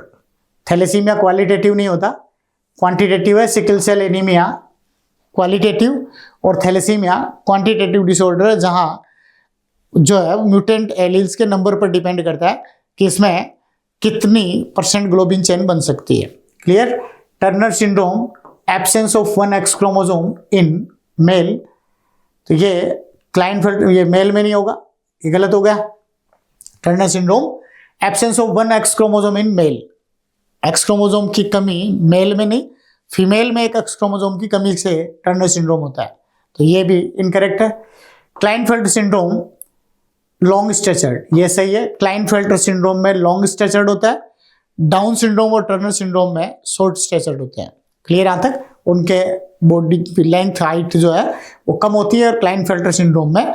thalassaemia qualitative नहीं होता, क्वांटिटेटिव है। सिकल सेल एनीमिया क्वालिटेटिव और थैलेसीमिया क्वांटिटेटिव डिसऑर्डर है, जहां जो है म्यूटेंट एलील्स के नंबर पर डिपेंड करता है कि इसमें कितनी % ग्लोबिन चेन बन सकती है। Clear? Turner syndrome, absence of 1 X chromosome in male, तो ये क्लाइनफेल्ड, ये मेल में नहीं होगा, ये गलत हो गया। Turner syndrome, absence of 1 X chromosome in male, X chromosome की कमी मेल में नहीं, फीमेल में एक X क्रोमोसोम की कमी से टर्नर सिंड्रोम होता है, तो ये भी इनकरेक्ट है। क्लाइनफेल्ड सिंड्रोम, लॉन्ग स्ट्रेचर्ड, ये सही है। क्लाइनफेल्टर सिंड्रोम में लॉन्ग स्ट्रेचर्ड होता है, डाउन सिंड्रोम और टर्नर सिंड्रोम में शॉर्ट स्ट्रेचर्ड होते हैं। क्लियर? यहां तक उनके बॉडी लेंथ, हाइट जो है वो कम होती है, और क्लाइनफेल्टर सिंड्रोम में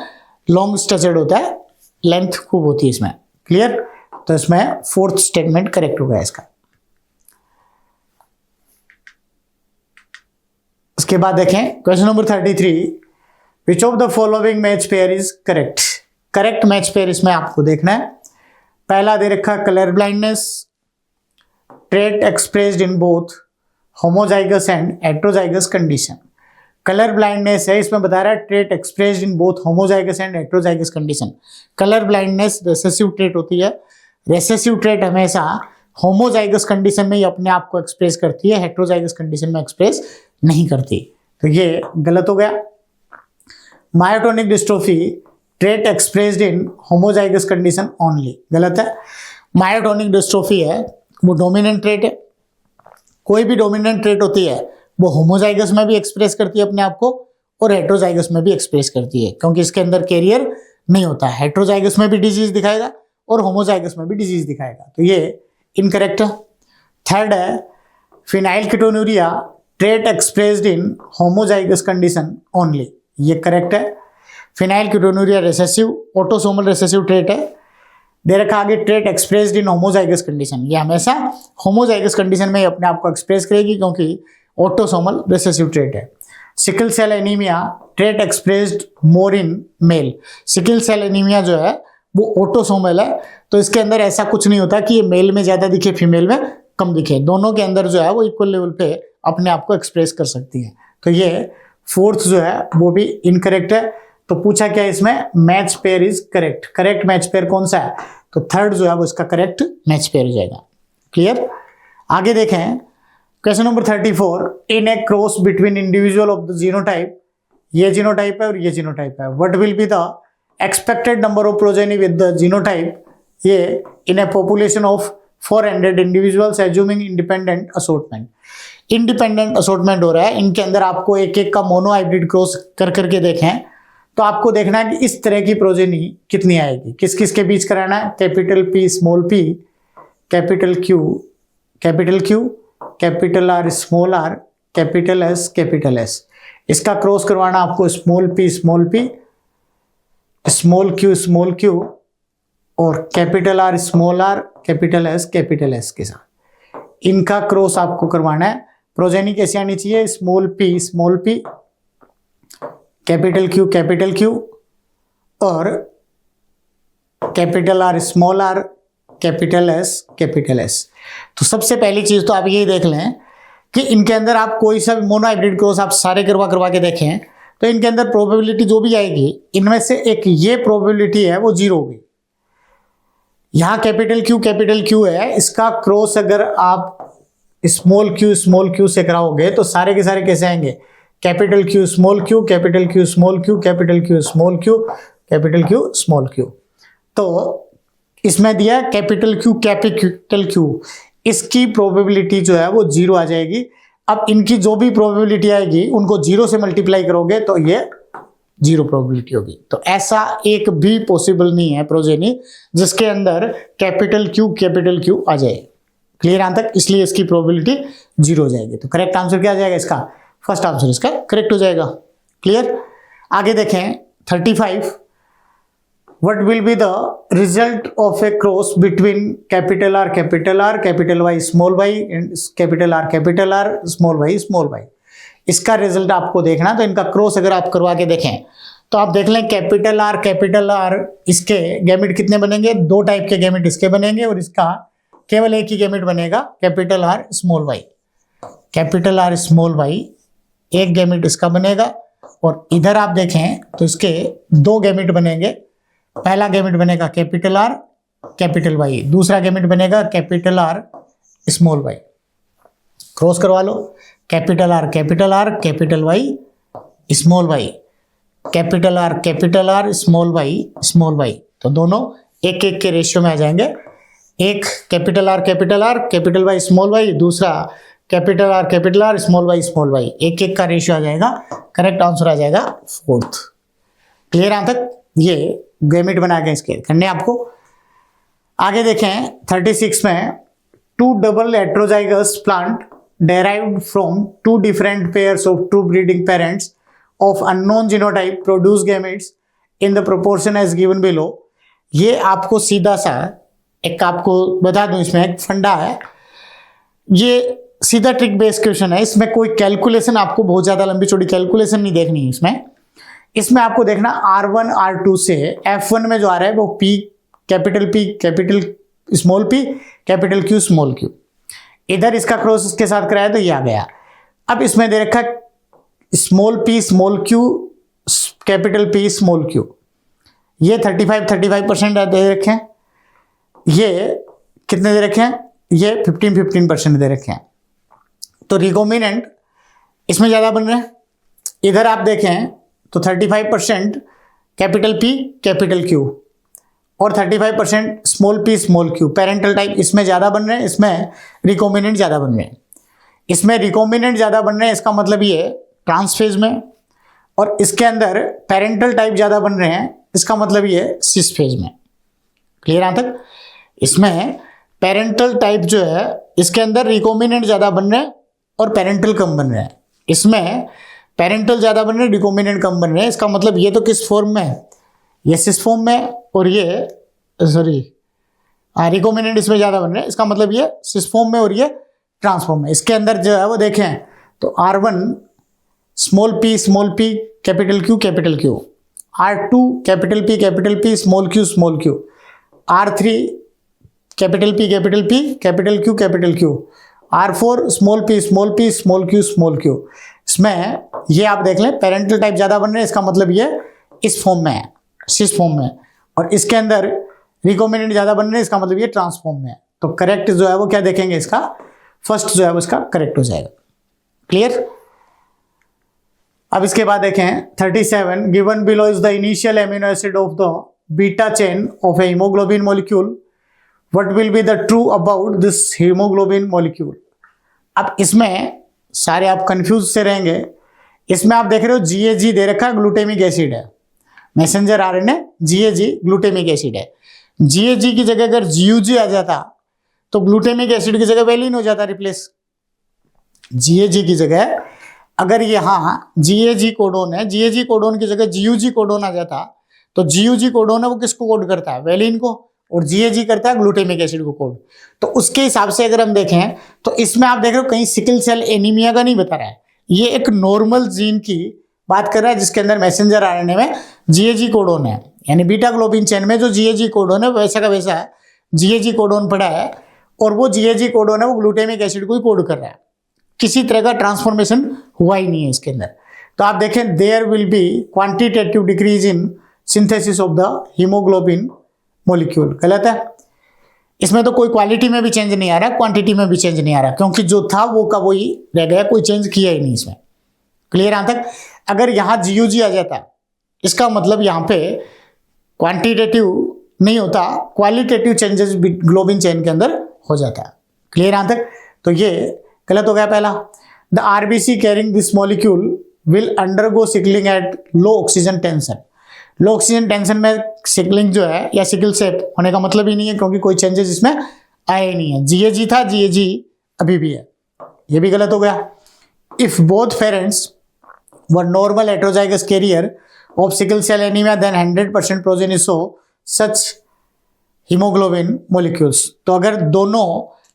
लॉन्ग स्ट्रेचर्ड होता है, लेंथ खूब होती है इसमें। क्लियर? तो इसमें 4th स्टेटमेंट करेक्ट हो गया इसका। उसके बाद देखें question number 33, which of the following match pair is correct. Correct match pair इसमें आपको देखना है। पहला दे रखा colour blindness, trait expressed in both homozygous and heterozygous condition. Colour blindness है, इसमें बता रहा है trait expressed in both homozygous and heterozygous condition. Colour blindness recessive trait होती है, रेसेसिव ट्रेट हमेशा होमोजाइगस कंडीशन में ही अपने आप को एक्सप्रेस करती है, हेटेरोजाइगस कंडीशन में एक्सप्रेस नहीं करती, तो ये गलत हो गया। Myotonic dystrophy, trait expressed in homozygous condition only, गलत है। मायोटोनिक डिस्ट्रोफी है वो डोमिनेंट ट्रेट है, कोई भी डोमिनेंट ट्रेट होती है वो होमोजाइगस में भी एक्सप्रेस करती है अपने आप को और हेटेरोजाइगस में भी एक्सप्रेस करती है, क्योंकि इसके अंदर कैरियर नहीं होता। हेटेरोजाइगस में भी डिजीज दिखाएगा और होमोजाइगस में भी डिजीज दिखाएगा, तो ये इनकरेक्ट है। थर्ड है phenylketonuria, trait expressed in homozygous condition only, ये करेक्ट है। Phenylketonuria recessive, autosomal recessive trait है। दे रखा आगे trait expressed in homozygous condition, ये हमेशा होमोजाइगस कंडीशन में ही अपने आप को एक्सप्रेस करेगी, क्योंकि ऑटोसोमल रेसेसिव ट्रेट है। Sickle cell anaemia, trait expressed more in male. Sickle cell anaemia जो है वो ऑटोसोमल है, तो इसके अंदर ऐसा कुछ नहीं होता कि ये मेल में ज्यादा दिखे फीमेल में कम दिखे, दोनों के अंदर जो है वो इक्वल लेवल पे अपने आप को एक्सप्रेस कर सकती है, तो ये 4th जो है वो भी इनकरेक्ट है। तो पूछा क्या इसमें, match pair is correct. Correct match pair कौन सा है? तो 3rd जो है वो इसका करेक्ट मैच पेयर हो जाएगा। क्लियर? आगे देखें question number 34, in a cross between individual of the genotype, ये जीनोटाइप है और ये जीनोटाइप है, what will be the expected number of progeny with the genotype, ये in a population of 400 individuals assuming independent assortment. Independent assortment हो रहा है, इनके अंदर आपको एक एक का मोनो हाइब्रिड क्रॉस कर करके देखें तो आपको देखना है कि इस तरह की प्रोजेनी कितनी आएगी, किस किस के बीच कराना है, capital P small p, capital Q, capital R small r, capital S, इसका क्रॉस करवाना आपको स्मॉल p, स्मॉल q और capital R small r, capital S के साथ इनका क्रॉस आपको करवाना है। प्रोजेनी कैसी आनी चाहिए, स्मॉल p, कैपिटल Q और capital R small r, capital S। तो सबसे पहली चीज तो आप यही देख लें कि इनके अंदर आप कोई सा मोनो हाइब्रिड क्रॉस आप सारे करवा के देखें तो इनके अंदर प्रोबेबिलिटी जो भी आएगी, इनमें से एक ये प्रोबेबिलिटी है वो 0 होगी। यहां कैपिटल Q है, इसका क्रॉस अगर आप स्मॉल q से कराओगे तो सारे के सारे कैसे आएंगे, capital Q small q, capital Q small q, capital Q small q, capital Q small q। तो इसमें दिया कैपिटल Q, इसकी प्रोबेबिलिटी जो है वो 0 आ जाएगी। अब इनकी जो भी प्रोबेबिलिटी आएगी उनको 0 से मल्टीप्लाई करोगे तो ये 0 प्रोबेबिलिटी होगी। तो ऐसा एक भी पॉसिबल नहीं है प्रोजेनी जिसके अंदर कैपिटल Q आ जाए। क्लियर यहां तक? इसलिए इसकी प्रोबेबिलिटी 0 हो जाएगी। तो करेक्ट आंसर क्या आ जाएगा इसका? फर्स्ट आंसर इसका करेक्ट हो जाएगा। क्लियर? आगे देखें 35, what will be the result of a cross between capital R, capital Y, small y and capital R, small y. इसका रिजल्ट आपको देखना, तो इनका क्रॉस अगर आप करवा के देखें तो आप देख लें कैपिटल आर इसके गैमेट कितने बनेंगे, 2 टाइप के गैमेट इसके बनेंगे और इसका केवल एक ही गैमेट बनेगा कैपिटल आर स्मॉल वाई, एक गैमेट इसका बनेगा। और इधर आप देखें तो इसके 2 गैमेट बनेंगे, पहला गैमेट बनेगा कैपिटल आर कैपिटल वाई, दूसरा गैमेट बनेगा capital R small Y. Cross करवा लो, capital R capital Y small Y, capital R small Y, तो दोनों एक एक के रेशियो में आ जाएंगे। एक capital R capital Y small y, दूसरा कैपिटल आर स्मॉल वाई, एक एक का रेशियो आ जाएगा। करेक्ट आंसर आ जाएगा 4th। क्लियर यहां तक? ये गैमेट बना के इसके करने आपको। आगे देखें 36 में 2 double heterozygous plant derived from 2 different pairs of true breeding parents of unknown genotype produce gametes in the proportion as given below। ये आपको सीधा सा एक आपको बता दूं, इसमें एक फंडा है, ये सीधा ट्रिक बेस्ड क्वेश्चन है, इसमें कोई कैलकुलेशन आपको बहुत ज्यादा लंबी चौड़ी कैलकुलेशन नहीं देखनी है। इसमें आपको देखना R1 R2 से F1 में जो आ रहा है वो P capital small p capital Q, इधर इसका क्रॉस इसके साथ कराया तो ये आ गया। अब इसमें दे रखा small p small q capital P small q, ये 35% दे रखे हैं, ये कितने दे रखे हैं, ये 15% दे रखे हैं। तो रिकॉम्बिनेंट इसमें ज़्यादा बन रहे हैं। इधर आप देखें तो 35% कैपिटल P कैपिटल Q और 35% small p small q, parental type इसमें ज़्यादा बन रहे हैं, इसमें रिकॉम्बिनेंट ज़्यादा बन रहे हैं। इसमें रिकॉम्बिनेंट ज़्यादा बन रहे हैं, इसका मतलब ये ट्रांसफेज में, और इसके अंदर पेरेंटल टाइप ज़्यादा बन रहे हैं, इसका मतलब ये सिस फेज में। क्लियर यहाँ तक? इसमें पेरेंटल टाइप जो है इसके अंदर रिकॉम्बिनेंट ज़्यादा बन रहे हैं और पेरेंटल कम बन रहे हैं। इसमें पेरेंटल ज़्यादा बन रहे हैं, रिकॉम्बिनेंट कम बन रहे हैं। इसका मतलब ये तो किस फॉर्म में है, ये सिस फॉर्म में, और ये रिकॉम्बिनेंट इसमें ज़्यादा बन रहे हैं, इसका मतलब ये सिस फॉर्म में और ये ट्रांसफॉर्म में। इसके अंदर जो है वो देखें तो R1 small p capital Q, R2 capital P small q, R3 capital P capital Q, R4 small p small q। इसमें ये आप देख लें पेरेंटल टाइप ज़्यादा बन रहे हैं, इसका मतलब ये इस फॉर्म में है, सिस फॉर्म में, और इसके अंदर रिकॉम्बिनेंट ज़्यादा बन रहे हैं, इसका मतलब ये ट्रांसफॉर्म में है। तो करेक्ट जो है वो क्या देखेंगे, इसका फर्स्ट जो है वो इसका करेक्ट हो जाएगा। क्लियर? अब इसके बाद देखें 37, given below is the initial amino acid of the beta chain of A haemoglobin molecule, what will be the true about this haemoglobin molecule. अब इसमें सारे आप कंफ्यूज से रहेंगे। इसमें आप देख रहे हो GAG दे रखा है, ग्लूटामिक एसिड है, messenger RNA GAG glutamic acid है। GAG की जगह अगर GUG आ जाता तो ग्लूटामिक एसिड की जगह वेलिन हो जाता रिप्लेस। GAG की जगह अगर यहाँ GAG कोडोन है, GAG कोडोन की जगह GUG कोडोन आ जाता तो GUG कोडोन है वो किसको कोड करता है, वेलिन को, और GAG करता है ग्लूटामिक एसिड को कोड। तो उसके हिसाब से अगर हम देखें तो इसमें आप देख रहे हो कहीं सिकल सेल एनीमिया का नहीं बता रहा है, ये एक नॉर्मल जीन की बात कर रहा है जिसके अंदर मैसेंजर RNA में GAG कोडोन है, यानी बीटा ग्लोबिन चेन में जो GAG कोडोन है वैसा का वैसा है GAG कोडोन पड़ा है, और वो GAG कोडोन है वो ग्लूटामिक एसिड को ही कोड कर रहा है, किसी तरह का ट्रांसफॉर्मेशन हुआ ही नहीं है इसके अंदर। तो आप देखें there will be quantitative decrease in synthesis of the haemoglobin molecule. गलत है, इसमें तो कोई क्वालिटी में भी चेंज नहीं आ रहा, क्वांटिटी में भी चेंज नहीं आ रहा, क्योंकि जो था वो का वही रह गया, कोई चेंज किया ही नहीं इसमें। क्लियर यहां तक? अगर यहाँ GUG आ जाता इसका मतलब यहाँ पे क्वांटिटेटिव नहीं होता, क्वालिटेटिव चेंजेस ग्लोबिन चेन के अंदर हो जाता है। क्लियर यहां तक? तो ये गलत हो गया पहला। The RBC carrying this molecule will undergo sickling at low oxygen tension. Low oxygen tension में सिकलिंग जो है या सिकल सेप होने का मतलब ही नहीं है, क्योंकि कोई चेंजेस इसमें आए ही नहीं है। GAG था, GAG अभी भी है, ये भी गलत हो गया। If both parents were normal heterozygous carrier of sickle cell anaemia then 100% progeny show such haemoglobin molecules. तो अगर दोनों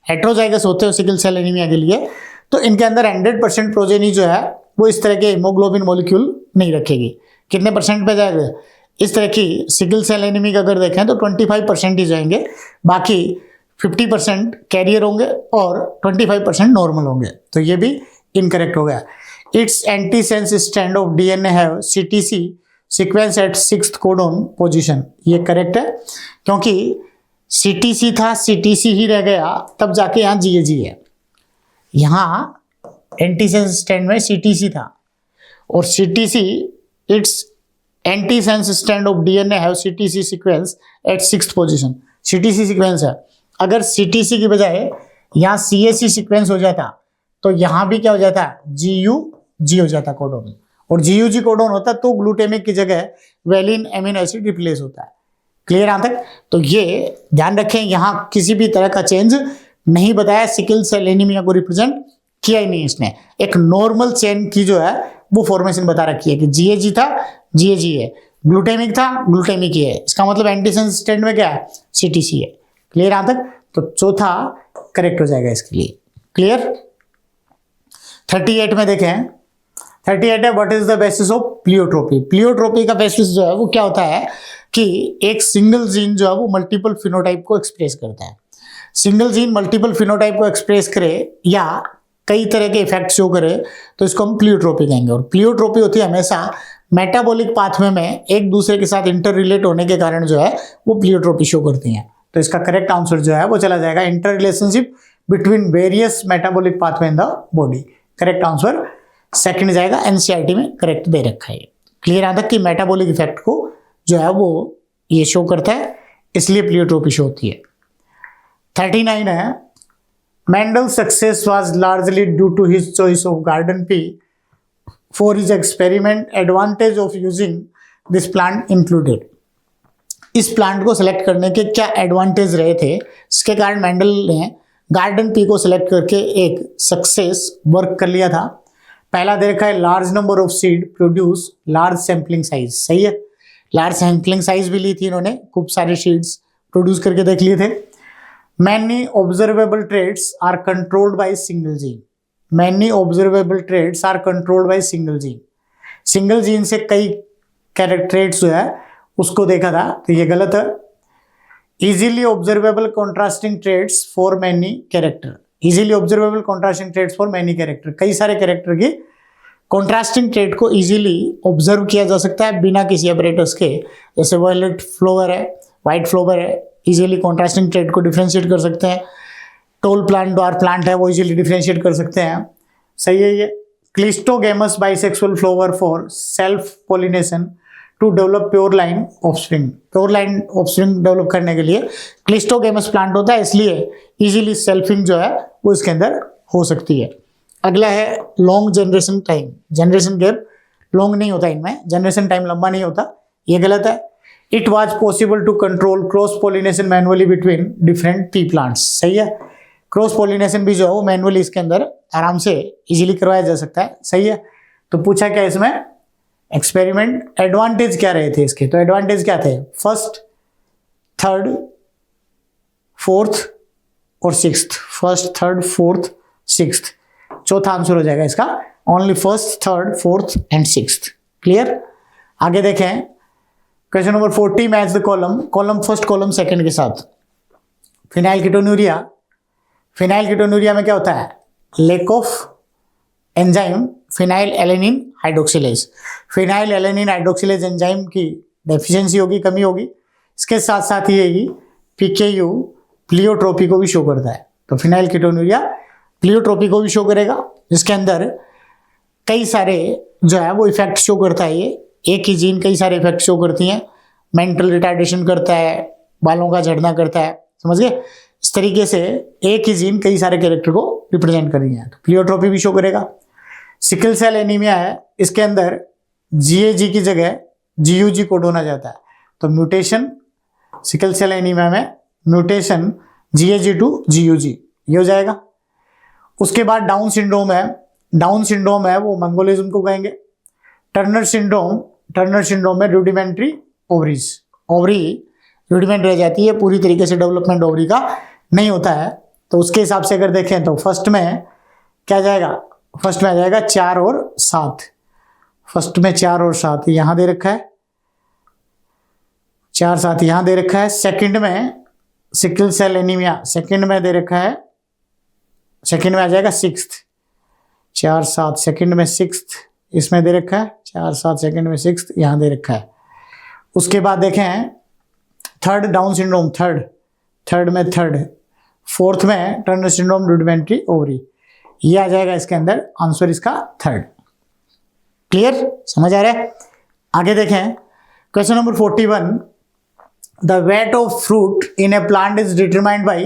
हेट्रोजाइगस होते हो सिकल सेल एनीमिया के लिए तो इनके अंदर 100% प्रोजेनी जो है वो इस तरह के हीमोग्लोबिन मोलिक्यूल नहीं रखेगी। कितने परसेंट पे जाएगा? इस तरह की सिकल सेल एनीमिया अगर देखें तो 25% ही जाएंगे, बाकी 50% कैरियर होंगे और 25% नॉर्मल होंगे। तो ये भी इनकरेक्ट हो गया। It's antisense strand of DNA have CTC sequence at 6th codon position. ये करेक्ट है क्योंकि सीटीसी था, सीटीसी ही रह गया, तब जाके यहाँ जीएजी है। यहाँ एंटीसेंस स्ट्रैंड में सीटीसी था और CTC it's antisense strand of DNA have CTC sequence at 6th position. CTC sequence है। अगर सीटीसी की बजाय यहाँ सीएसी सीक्वेंस हो जाता तो यहाँ भी क्या हो जाता? जीयूजी हो जाता कोडोन, और जीयूजी कोडोन होता तो ग्लूटामिक की जगह वेलिन एमिनो एसिड रिप्लेस होता है। क्लियर यहाँ तक? तो ये ध्यान रखें, यहाँ किसी भी तरह का चेंज नहीं बताया, सिकल सेल एनीमिया को रिप्रेजेंट किया ही नहीं इसने। एक नॉर्मल चेन की जो है वो फॉर्मेशन बता रखी है कि जीएजी था, जीएजी है, ग्लूटामिक था, ग्लूटामिक ही है। इसका मतलब एंटीसेंस स्ट्रैंड में क्या है? सीटीसी है। क्लियर यहाँ तक? तो चौथा करेक्ट हो जाएगा इसके लिए। क्लियर? 38 में देखें, 38 है what is the basis of pleiotropy. Pleiotropy का बेसिस जो है वो क्या होता है कि एक सिंगल जीन जो है वो मल्टीपल फिनोटाइप को एक्सप्रेस करता है। सिंगल जीन मल्टीपल फिनोटाइप को एक्सप्रेस करे या कई तरह के इफेक्ट शो करे तो इसको हम प्लियोट्रोपी कहेंगे। और प्लियोट्रोपी होती है हमेशा मेटाबॉलिक पाथवे में एक दूसरे के साथ इंटर रिलेट होने के कारण जो है वो प्लियोट्रोपी शो करती हैं। तो इसका करेक्ट आंसर जो है वो चला जाएगा inter relationship between various metabolic pathway in the body. Correct answer second जाएगा, एनसीईआरटी में करेक्ट दे रखा है। क्लियर यहाँ तक कि मेटाबॉलिक इफेक्ट को जो है वो ये शो करता है, इसलिए प्लियोट्रोपी शो होती है। 39 है Mendel's success was largely due to his choice of garden pea for his experiment. Advantage of using this plant included. इस प्लांट को सिलेक्ट करने के क्या एडवांटेज रहे थे, इसके कारण मेंडल ने गार्डन पी को सिलेक्ट करके एक सक्सेस वर्क कर लिया था। पहला दे रखा है large number of seed produce large sampling size. सही है, लार्ज सैम्पलिंग साइज भी ली थी इन्होंने, खूब सारे सीड्स प्रोड्यूस करके देख लिए थे। Many observable traits are controlled by single gene. Many observable traits are controlled by single gene. Single gene से कई कैरेक्टरेट्स जो है उसको देखा था, तो ये गलत है। Easily observable contrasting traits for many character. Easily observable contrasting traits for many character. कई सारे कैरेक्टर की कॉन्ट्रास्टिंग ट्रेट को इजीली ऑब्जर्व किया जा सकता है बिना किसी अपरेटस के। जैसे वायलेट फ्लावर है, व्हाइट फ्लावर है, इजीली कॉन्ट्रास्टिंग ट्रेट को डिफ्रेंशिएट कर सकते हैं। टोल प्लांट, डॉर प्लांट है, वो इजीली डिफ्रेंशिएट कर सकते हैं। सही है ये। Cleistogamous bisexual flower for self pollination to develop pure line offspring. Pure line offspring develop करने के लिए क्लिस्टोगेमस प्लांट होता है, इसलिए इजीली सेल्फिंग जो है वो इसके अंदर हो सकती है। अगला है long generation time. Generation gap long नहीं होता इनमें, जनरेशन टाइम लंबा नहीं होता, ये गलत है। It was possible to control cross pollination manually between different pea plants. सही है, क्रॉस पोलिनेशन भी जो है वो मैनुअली इसके अंदर आराम से इजीली करवाया जा सकता है। सही है। तो पूछा क्या इसमें एक्सपेरिमेंट एडवांटेज क्या रहे थे इसके, तो एडवांटेज क्या थे? फर्स्ट, थर्ड, फोर्थ और sixth. First, third, fourth, sixth. चौथा आंसर हो जाएगा इसका only first, third, fourth and sixth. Clear? आगे देखें question number 40, match the column first column second के साथ। Phenyl ketonuria. फिनाइल कीटोन्यूरिया में क्या होता है? Lack of enzyme phenyl alanine hydroxylase. Phenyl alanine hydroxylase enzyme की डेफिशिएंसी होगी, कमी होगी। इसके साथ साथ ही पीकेयू प्लियोट्रोपी को भी शो करता है। तो फिनाइल कीटोन्यूरिया प्लियोट्रोपी को भी शो करेगा, जिसके अंदर कई सारे जो है वो इफेक्ट शो करता है। ये एक ही जीन कई सारे इफेक्ट शो करती हैं। मेंटल रिटार्डेशन करता है, बालों का झड़ना करता है, समझ गए? इस तरीके से एक ही जीन कई सारे कैरेक्टर को रिप्रेजेंट कर रही है। तो प्लियोट्रोपी भी शो करेगा। सिकल सेल एनीमिया है, इसके अंदर जीएजी की जगह जीयूजी कोडोन आ जाता है। तो म्यूटेशन सिकल सेल एनीमिया में म्यूटेशन जीएजी टू जीयूजी ये हो जाएगा। उसके बाद डाउन सिंड्रोम है। डाउन सिंड्रोम है वो मंगोलिज्म को कहेंगे। टर्नर सिंड्रोम टर्नर सिंड्रोम में रूडिमेंट्री ओवरीज, ओवरी रूडिमेंट रह जाती है, पूरी तरीके से डेवलपमेंट ओवरी का नहीं होता है। तो उसके हिसाब से अगर देखें तो फर्स्ट में क्या जाएगा, फर्स्ट में आ जाएगा 4 और 7, फर्स्ट में 4 और 7 यहां दे रखा है, 4 7 यहां दे रखा है। सेकंड में सिकल सेल एनीमिया सेकंड में दे रखा है, सेकंड में आ जाएगा 6th, 4 7 सेकंड में 6th इसमें दे रखा है, 4 7 सेकंड में 6th यहां दे रखा है। उसके बाद देखें थर्ड डाउन सिंड्रोम, थर्ड में थर्ड, फोर्थ में टर्नर सिंड्रोम रूडिमेंट्री ओवरी, ये आ जाएगा इसके अंदर आंसर इसका थर्ड। क्लियर, समझ आ रहा है? आगे देखें question number 41, the weight of fruit in a plant is determined by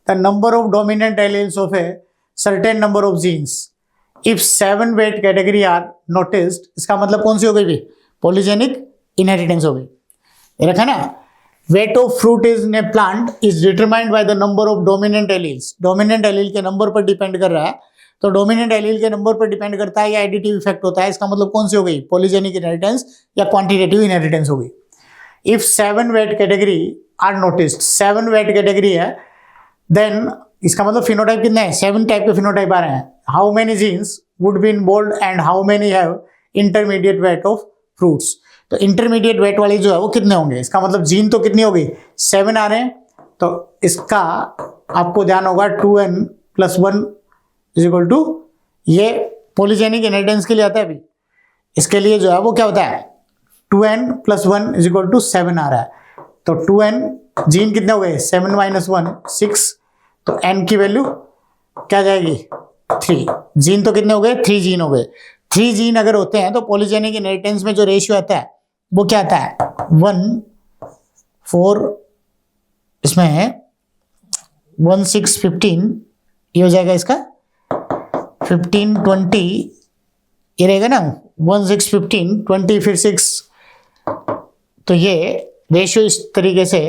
the number of dominant alleles of a certain number of genes if 7 weight category are noticed. इसका मतलब कौन सी हो गई भी, पॉलीजेनिक इनहेरिटेंस हो गई। ये रखा ना, wait of fruit is in a plant is determined by the number of dominant alleles, dominant allele के नंबर पर डिपेंड कर रहा है। तो डोमिनेंट एलील के नंबर पर डिपेंड करता है या एडिटिव इफेक्ट होता है, इसका मतलब कौन सी हो गई, पॉलीजेनिक इनहेरिटेंस या क्वांटिटेटिव इनहेरिटेंस हो गई। If 7 weight category are noticed, 7 weight category है, देन इसका मतलब फिनोटाइप कितने हैं, 7 टाइप के फिनोटाइप आ रहे हैं। How many genes would be involved and how many have intermediate weight of fruits. तो इंटरमीडिएट वेट वाली जो है वो कितने होंगे, इसका मतलब जीन तो कितनी हो गई, 7 आ रहे हैं। तो इसका आपको ध्यान होगा 2n + 1 = ये पॉलीजेनिक इनहेरिटेंस के लिए आता है अभी, इसके लिए जो है वो क्या होता है 2n + 1 = 7 आ रहा है। तो 2n जीन कितने हो गए, 7 - 1 6, तो n की वैल्यू क्या जाएगी 3। जीन तो कितने हो गए, 3 जीन हो गए। 3 जीन अगर होते हैं तो पॉलीजेनिक इनहेरिटेंस में जो रेशियो आता है वो क्या आता है 1/4, इसमें है 1/6/15, ये हो जाएगा इसका 15/20, ये रहेगा ना 1/6/15, 20 फिर 6, तो ये रेशियो इस तरीके से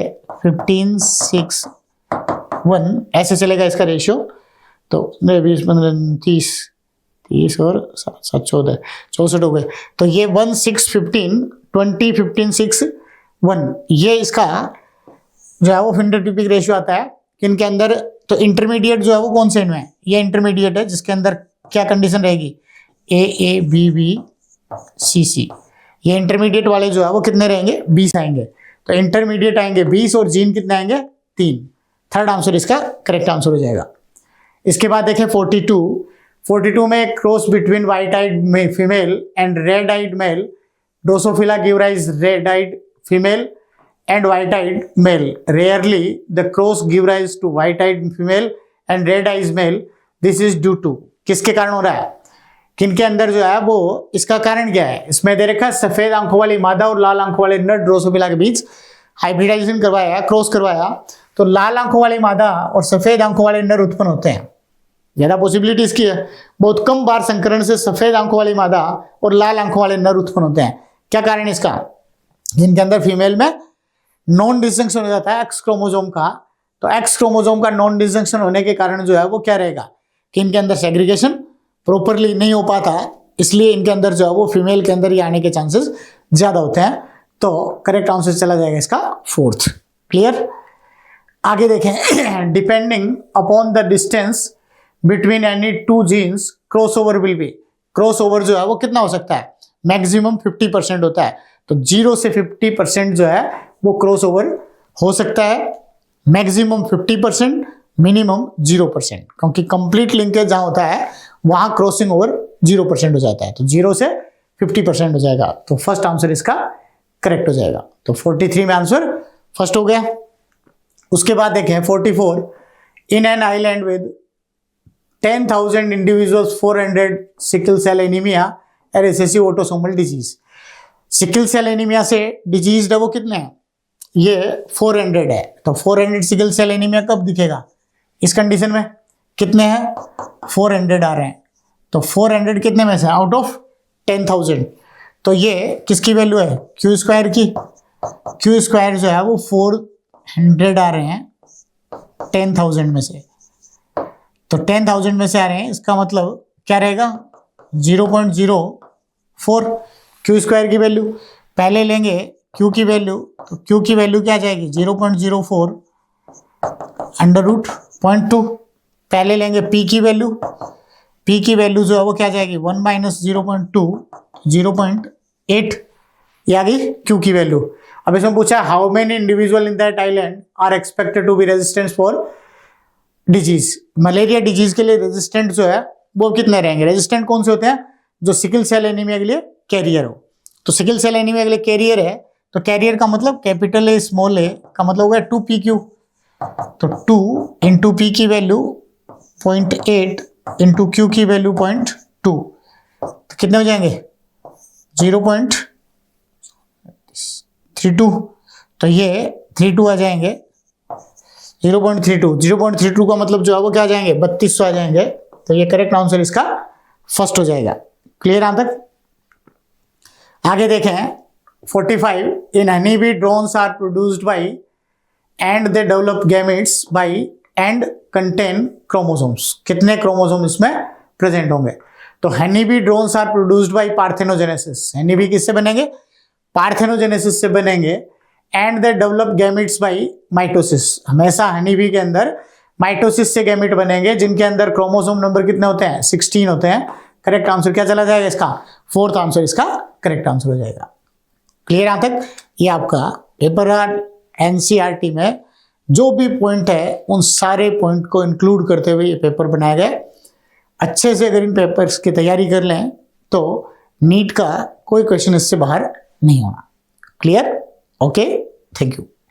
15/6/1 ऐसे चलेगा इसका रेशियो। तो 20 15 30 और 7 7 14 64 हो गए। तो ये 1/6/15, 20 15/6/1, ये इसका जो है वो फिनोटाइपिक रेशियो आता है। किनके अंदर, तो इंटरमीडिएट जो है वो कौन से इनमें है, ये इंटरमीडिएट है जिसके अंदर क्या कंडीशन रहेगी A B B C C, ये इंटरमीडिएट वाले जो है वो कितने रहेंगे 20 आएंगे। तो इंटरमीडिएट आएंगे 20 और जीन कितने आएंगे 3। थर्ड आंसर इसका करेक्ट आंसर हो जाएगा। इसके बाद देखें 42 में cross between white eyed female and red eyed male, Drosophila give rise red eyed female and white-eyed male. Rarely the cross give rise to white-eyed female and red-eyed male. This is due to, किसके कारण हो रहा है, किनके अंदर जो है वो, इसका कारण क्या है, इसमें दे रखा है सफेद आंखों वाली मादा और लाल आंखों वाले नर ड्रोसोफिला के बीच हाइब्रिडाइजेशन करवाया, क्रॉस करवाया, तो लाल आंखों वाली मादा और सफेद आंखों वाले नर उत्पन्न होते हैं। ज्यादा पॉसिबिलिटी इसकी है, बहुत कम बार संकरण से सफेद आंखों वाली मादा और लाल आंखों वाले नर उत्पन्न होते हैं। क्या कारण इसका, जिनके अंदर फीमेल में नॉन डिसजंक्शन हो जाता है एक्स क्रोमोसोम का, तो एक्स क्रोमोसोम का नॉन डिसजंक्शन होने के कारण जो है वो क्या रहेगा कि इनके अंदर सेग्रीगेशन प्रॉपरली नहीं हो पाता, इसलिए इनके अंदर जो है वो फीमेल के अंदर ही आने के चांसेस ज्यादा होते हैं। तो करेक्ट आंसर चला जाएगा इसका 4th। क्लियर, आगे देखें depending upon the distance between any 2 genes crossover will be, crossover जो है वो कितना हो सकता है, मैक्सिमम 50% होता है। तो 0 से 50% जो है वो क्रॉसओवर हो सकता है, मैक्सिमम 50%, मिनिमम 0%, क्योंकि कंप्लीट लिंकेज जहां होता है वहां क्रॉसिंग ओवर 0% हो जाता है। तो 0 से 50% हो जाएगा। तो फर्स्ट आंसर इसका करेक्ट हो जाएगा। तो 43 में आंसर फर्स्ट हो गया। उसके बाद देखें 44, in an island with 10,000 individuals 400 sickle cell anaemia a recessive autosomal disease. Sickle cell anaemia से डिजीज है वो कितने हैं, ये 400 है। तो 400 सिकल सेल एनीमिया कब दिखेगा, इस कंडीशन में कितने हैं 400 आ रहे हैं। तो 400 कितने में से, आउट ऑफ 10,000। तो ये किसकी वैल्यू है, क्यू स्क्वायर की। क्यू स्क्वायर जो है वो 400 आ रहे हैं 10,000 में से। तो 10,000 में से आ रहे हैं, इसका मतलब क्या रहेगा 0.04 क्यू स्क्वायर की वैल्यू। पहले लेंगे Q की वैल्यू, तो Q की वैल्यू क्या जाएगी 0.04 अंडर रूट 0.2। पहले लेंगे P की वैल्यू, P की वैल्यू जो है वो क्या जाएगी 1 माइनस 0.2 0.8, ये आ गई Q की वैल्यू। अब इसमें पूछा how many individual in that island are expected to be resistance for disease. Malaria disease के लिए रेजिस्टेंट जो है वो कितने रहेंगे। रेजिस्टेंट कौन से होते हैं, जो सिकल सेल एनीमिया के लिए कैरियर हो। तो सिकल सेल एनीमिया के लिए कैरियर है, तो कैरियर का मतलब कैपिटल ए स्मॉल ए का मतलब होगा 2PQ, तो 2 इंटू पी की वैल्यू 0.8 इंटू क्यू की वैल्यू 0.2, तो कितने हो जाएंगे 0.32, तो ये 32 आ जाएंगे। 0.32 का मतलब जो है वो क्या आ जाएंगे 3200 आ जाएंगे, तो ये करेक्ट आंसर इसका फर्स्ट हो जाएगा। क्लियर यहां तक। आगे देखें 45, in honey bee drones are produced by and they develop gametes by and contain chromosomes. कितने क्रोमोसोम इसमें प्रेजेंट होंगे, तो honey bee drones are produced by parthenogenesis. Honey bee किससे बनेंगे, पार्थेनोजेनेसिस से बनेंगे। And they develop gametes by mitosis, हमेशा honey B के अंदर माइटोसिस से गैमेट बनेंगे जिनके अंदर क्रोमोसोम नंबर कितने होते हैं 16 होते हैं। करेक्ट आंसर क्या चला जाएगा इसका, फोर्थ आंसर इसका करेक्ट आंसर हो जाएगा। क्लियर यहां तक। ये आपका पेपर एनसीईआरटी में जो भी पॉइंट है उन सारे पॉइंट को इंक्लूड करते हुए ये पेपर बनाया गया। अच्छे से अगर इन पेपर्स की तैयारी कर लें तो नीट का कोई क्वेश्चन इससे बाहर नहीं होना। Clear, okay, thank you.